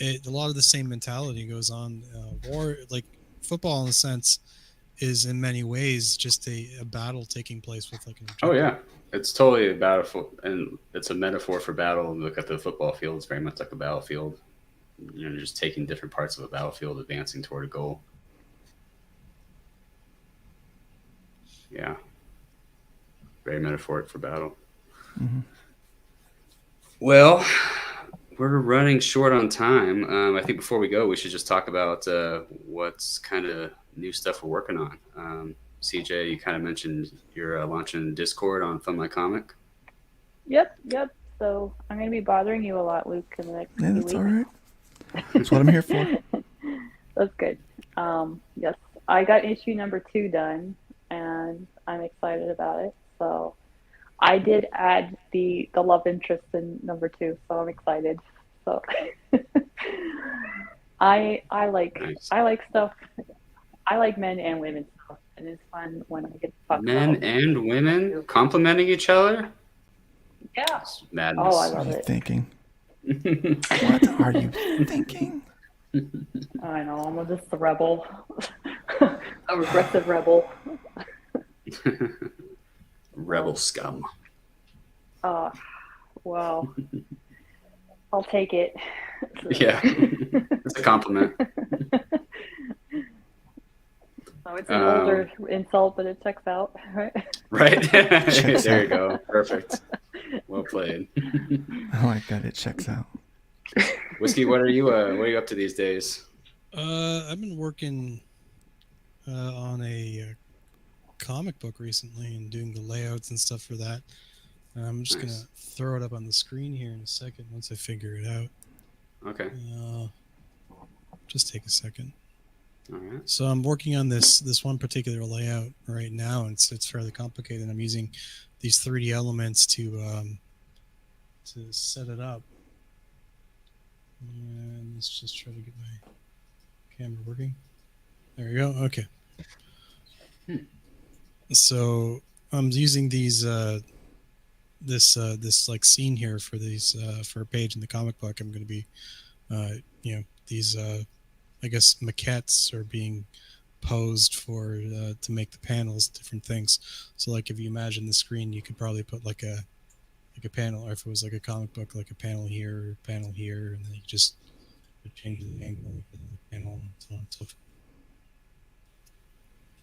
a lot of the same mentality goes on. War, like football, in a sense, is in many ways just a battle taking place with like an Oh objective. yeah, it's totally a battlefield, and it's a metaphor for battle. Look at the football field; it's very much like a battlefield. You're just taking different parts of a battlefield, advancing toward a goal. Yeah, very metaphoric for battle. Mm-hmm. Well, we're running short on time. I think before we go, we should just talk about what's kind of new stuff we're working on. CJ, you kind of mentioned you're launching Discord on Fun My Comic. Yep. So I'm going to be bothering you a lot, Luke, in the next Yeah, few that's weeks. all right. That's what I'm here for. That's good. Yes, I got issue number 2 done, and I'm excited about it. So I did add the love interest in number 2, so I'm excited. So I like Nice. I like stuff. I like men and women stuff, and it's fun when I get to talk Men about and women complimenting each other? Yeah. It's madness. Oh, I What love are you it. thinking? What are you thinking? I know, I'm just a rebel. A regressive rebel. Rebel scum. Well, I'll take it. Yeah, it's a compliment. So it's an older insult, but it checks out, right? Right? Checks There out. you go. Perfect. Well played. I like that. It checks out. Whiskey, what are you up to these days? I've been working on a comic book recently and doing the layouts and stuff for that. I'm just Nice. gonna throw it up on the screen here in a second once I figure it out. Okay. Just take a second. All right. So I'm working on this one particular layout right now, and it's fairly complicated. I'm using these 3D elements to set it up. And let's just try to get my camera working. There we go. Okay. So I'm using these this like scene here for these for a page in the comic book. I'm going to be these I guess maquettes are being posed for to make the panels different things. So like if you imagine the screen, you could probably put like a panel, or if it was like a comic book, like a panel here, and then you just change the angle of the panel and so on and so forth.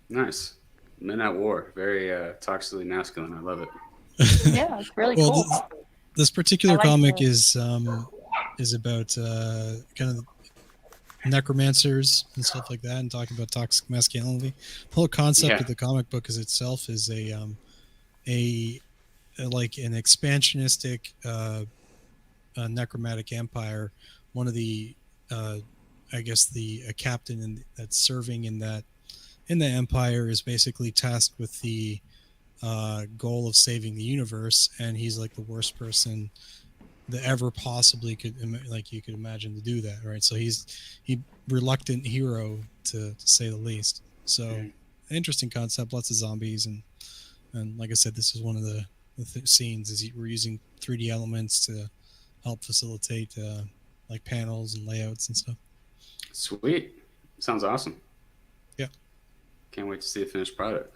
Nice. Men at War. Very toxically masculine. I love it. Yeah, it's really Well, cool. This particular I like comic the- is about kind of necromancers and stuff like that, and talking about toxic masculinity. The whole concept Yeah. of the comic book is itself is a like an expansionistic necromantic empire. One of the I guess a captain that's serving in the empire is basically tasked with the goal of saving the universe, and he's like the worst person that ever possibly could you could imagine to do that, right? So he's reluctant hero to say the least. So interesting concept, lots of zombies, and like I said, this is one of the scenes is we're using 3D elements to help facilitate like panels and layouts and stuff. Sweet. Sounds awesome. Yeah. Can't wait to see the finished product.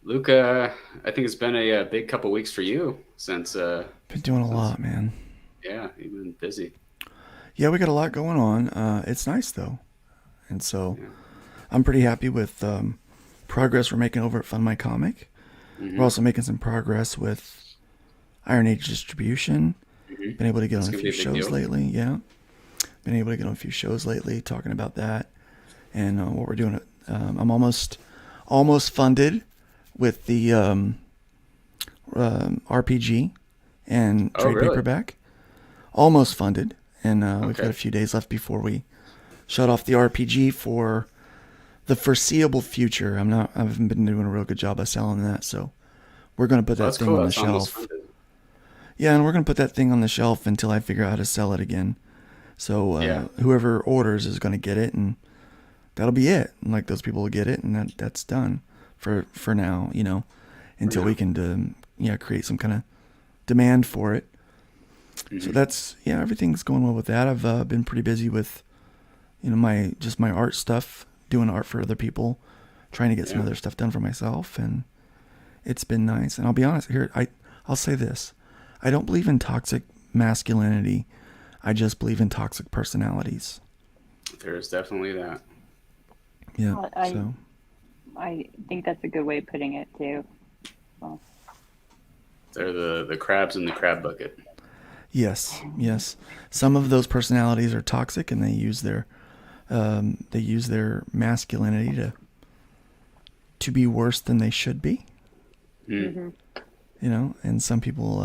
Luke, I think it's been a big couple weeks for you since. Been doing a lot, man. Yeah, you've been busy. Yeah, we got a lot going on. It's nice though, and so Yeah. I'm pretty happy with progress we're making over at Fun My Comic. Mhm. We're also making some progress with Iron Age distribution. Mhm. Been able to get That's on a gonna be few a big shows deal. lately. Yeah, been able to get on a few shows lately, talking about that and what we're doing. I'm almost funded with the RPG and Oh, trade really? paperback. Almost funded, and we've Okay. got a few days left before we shut off the RPG for the foreseeable future. I haven't been doing a real good job of selling that, so we're gonna put that That's thing cool. on the That's almost shelf. funded. Yeah, and we're gonna put that thing on the shelf until I figure out how to sell it again. So Yeah. whoever orders is gonna get it, and that'll be it. And like those people will get it, and that's done for now. Until we can create some kind of demand for it. So that's everything's going well with that. I've been pretty busy with my art stuff, doing art for other people, trying to get some other stuff done for myself, and it's been nice. And I'll be honest here, I'll say this. I don't believe in toxic masculinity. I just believe in toxic personalities. There's definitely that. Yeah. Well, I think that's a good way of putting it too. Well, they're the crabs in the crab bucket. Yes. Some of those personalities are toxic, and they use their masculinity to be worse than they should be. Mm-hmm. You know, and some people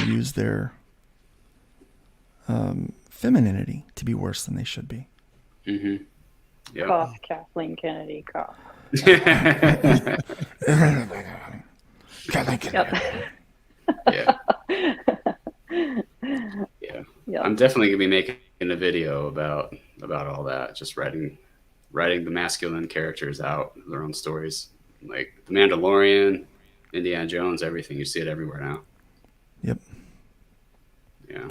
use their femininity to be worse than they should be. Mm-hmm. Yep. Cough, Kathleen Kennedy, cough. Kathleen Kennedy. Yeah. Yep. I'm definitely gonna be making a video about all that. Just writing the masculine characters out, their own stories, like the Mandalorian, Indiana Jones, everything. You see it everywhere now. Yep. Yeah.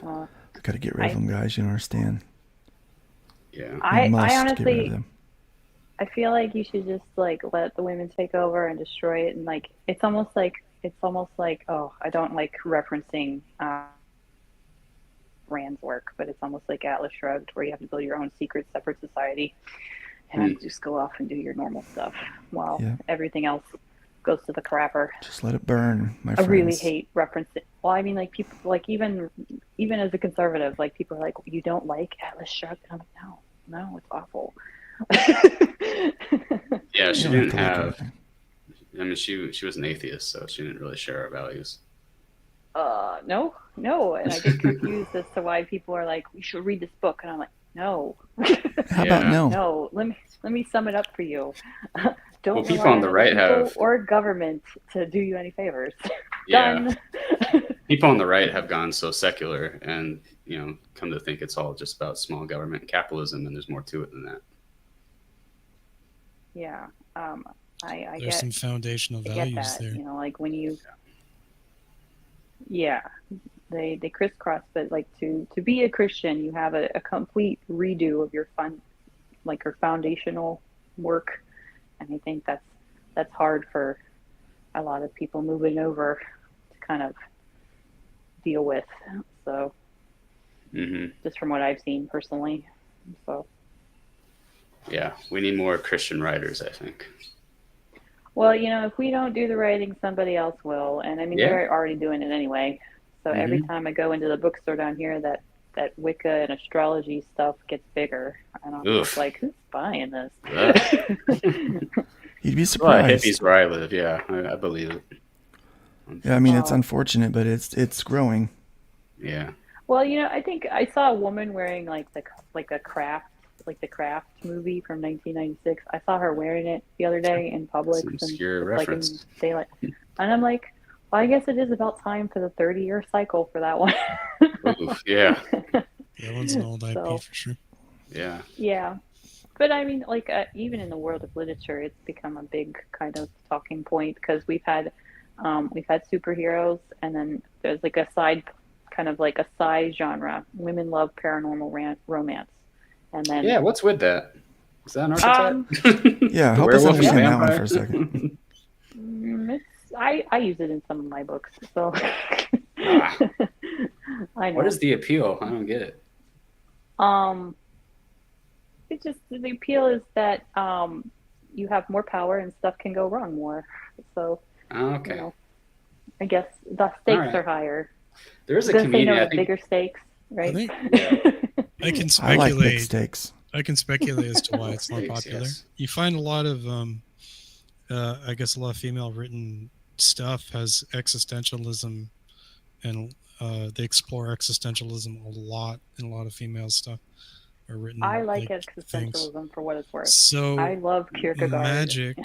Got to get rid of them, guys. You don't understand. Yeah. I Get rid of honestly, them. I feel like you should just like let the women take over and destroy it, and like it's almost like oh, I don't like referencing Rand's work, but it's almost like Atlas Shrugged, where you have to build your own secret separate society and just go off and do your normal stuff while everything else goes to the crapper. Just let it burn, my I friends. really hate referencing. Well, I mean, like people, like even as a conservative, like people are like, you don't like Atlas Shrugged, and I'm like, no, it's awful. Yeah, she You don't didn't to like have. everything. I mean, she was an atheist, so she didn't really share our values. No, and I get confused as to why people are like, we should read this book, and I'm like, no. How about no? No, let me sum it up for you. Don't Well, people rely on the right people have- or government to do you any favors. Yeah. Done. People on the right have gone so secular, and come to think it's all just about small government and capitalism, and there's more to it than that. Yeah. I There's get some foundational I get values that. there. You know, like when you they crisscross, but like to be a Christian, you have a complete redo of your your foundational work, and I think that's hard for a lot of people moving over to kind of deal with. So just from what I've seen personally, so Yeah, we need more Christian writers, I think. well, if we don't do the writing, somebody else will, and I mean they're already doing it anyway. So every time I go into the bookstore down here, that Wicca and astrology stuff gets bigger, and I'm just like, who's buying this? You'd be A lot of surprised. hippies where I live. Yeah, I believe it. Yeah, I mean it's unfortunate, but it's growing. Yeah. Well, I think I saw a woman wearing the Craft movie from 1996. I saw her wearing it the other day in public. Some obscure reference. In daylight. And I'm like, well, I guess it is about time for the 30-year cycle for that one. Oof, yeah. That one's an old IP So- for sure. Yeah. Yeah. But I mean, even in the world of literature, it's become a big kind of talking point because we've had superheroes, and then there's like a side genre. Women love paranormal romance, and then Yeah, what's with that? Is that an archetype? Yeah, The help us werewolf understand that one vampire? for a second. I use it in some of my books, so Ah. I know. What is the appeal? I don't get it. It's just the appeal is that you have more power and stuff can go wrong more. So Oh, okay. I guess the stakes Alright. are higher. There is a Because they comedian. know I it's think, bigger stakes, right? think- I can I like big speculate. steaks. I can speculate as to why it's not Steaks, popular. yes. You find a lot of, I guess, a lot of female written stuff has existentialism, and they explore existentialism a lot in a lot of female stuff. Are written. I like things. existentialism for what it's worth. So I love Kierkegaard.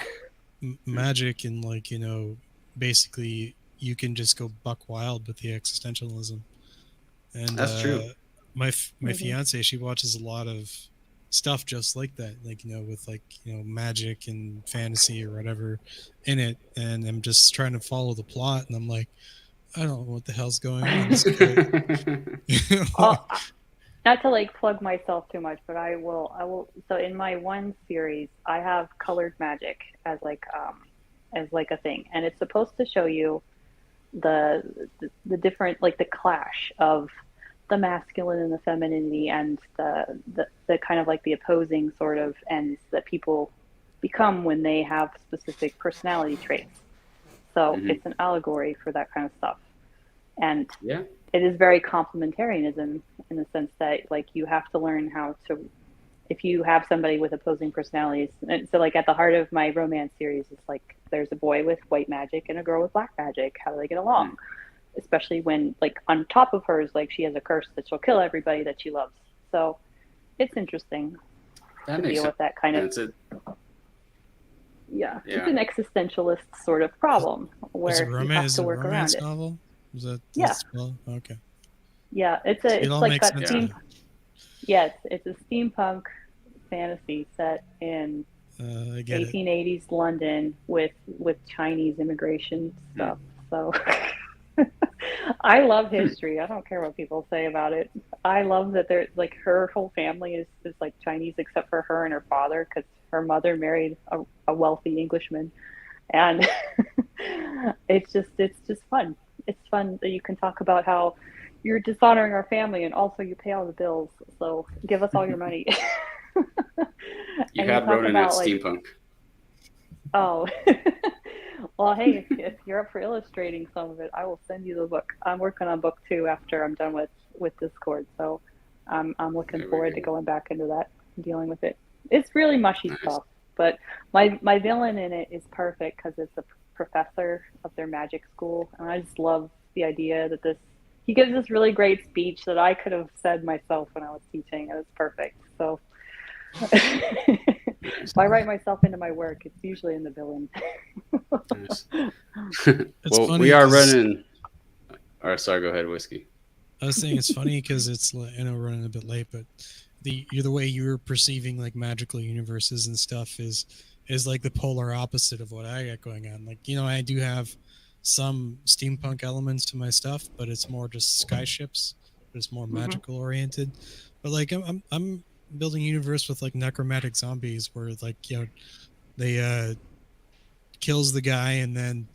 magic, and basically you can just go buck wild with the existentialism. And That's true. My fiance, she watches a lot of stuff just like that, with magic and fantasy or whatever in it, and I'm just trying to follow the plot, and I'm like, I don't know what the hell's going on. This guy- not to like plug myself too much, but I will. So in my one series, I have colored magic as like a thing, and it's supposed to show you the different, like the clash of the masculine and the femininity, and the kind of like the opposing sort of ends that people become when they have specific personality traits. So it's an allegory for that kind of stuff. And Yeah. it is very complementarianism in the sense that like you have to learn how to, if you have somebody with opposing personalities. And so like at the heart of my romance series, it's like there's a boy with white magic and a girl with black magic. How do they get along? Especially when like on top of hers, like she has a curse that she'll kill everybody that she loves. So it's interesting That to makes deal sense. with that kind of. That's it. Yeah, Yeah. it's an existentialist sort of problem Is where it you romance? have Is to it a work around romance it. novel? Is that Yeah. that's spell? Okay. Yeah, It it's all like makes got sense. steam. now. Yes, it's a steampunk fantasy set in I get it. 1880s London with Chinese immigration stuff. So I love history. I don't care what people say about it. I love that they're like her whole family is like Chinese except for her and her father, because her mother married a wealthy Englishman, and it's just fun. It's fun that you can talk about how you're dishonoring our family and also you pay all the bills. So give us all your money. You And had talk Ronan at about, like, steampunk. oh, well, hey, if you're up for illustrating some of it, I will send you the book. I'm working on book 2 after I'm done with Discord, so I'm looking There we forward to go. going back into that and dealing with it. It's really mushy Nice. stuff, but my villain in it is perfect because it's a professor of their magic school, and I just love the idea that he gives this really great speech that I could have said myself when I was teaching, and it's perfect. So. If I write myself into my work, it's usually in the villain. Nice. It's Well, funny we are 'cause- running. All right, sorry. Go ahead, whiskey. I was saying it's funny because it's I know we're running a bit late, but the way you're perceiving like magical universes and stuff is like the polar opposite of what I got going on. Like, you know, I do have some steampunk elements to my stuff, but it's more just skyships. It's more magical oriented. But like I'm building a universe with like necromantic zombies where like, you know, they kills the guy and then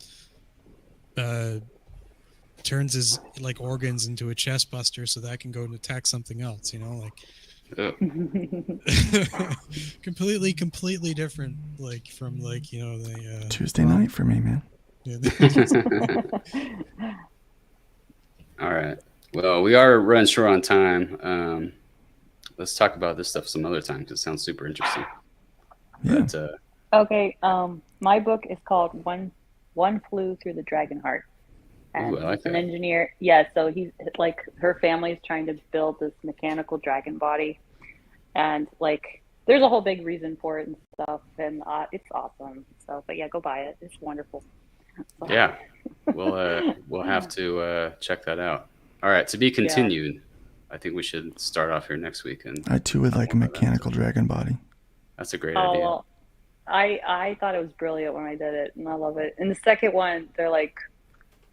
turns his like organs into a chest buster so that can go and attack something else, you know, like Oh, completely different, like from like, you know, the Tuesday night for me, man. yeah, all right. Well, we are running short on time. Let's talk about this stuff some other time because it sounds super interesting. Yeah. But Okay, my book is called One Flew Through the Dragon Heart. And Ooh, I like he's an that. engineer. Yeah, so he's like, her family's trying to build this mechanical dragon body. And like, there's a whole big reason for it and stuff. And it's awesome. So, but yeah, go buy it. It's wonderful. So, yeah, we'll have to check that out. All right, to be continued. I think we should start off here next week. And I too would like a mechanical dragon body. that's a great Oh, idea. well, I thought it was brilliant when I did it, and I love it. And the second one, they're like,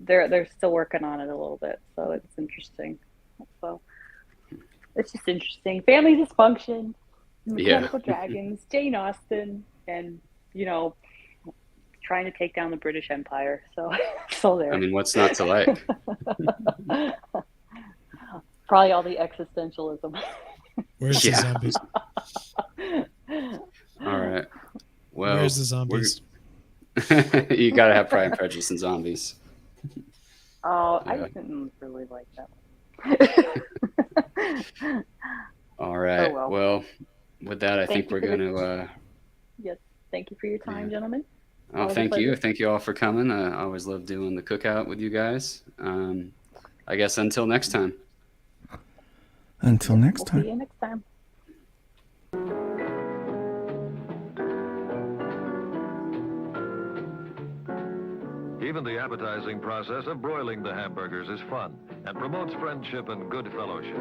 they're still working on it a little bit, so it's interesting. So it's just interesting. Family dysfunction, mechanical dragons, Jane Austen, and you know, trying to take down the British Empire. So so there. I mean, what's not to like? Probably all the existentialism. where's Yeah. the zombies? All right. Well, Where's the zombies? you gotta have Pride and Prejudice and zombies. Oh, I Yeah. didn't really like that one. All right. Oh, well. Well, with that, I Thank think you we're for the- going to. Yes, thank you for your time, gentlemen. Oh, Always a thank you. pleasure. Thank you all for coming. I always love doing the cookout with you guys. I guess until next time. Until next We'll time. see you next time. Even the appetizing process of broiling the hamburgers is fun and promotes friendship and good fellowship.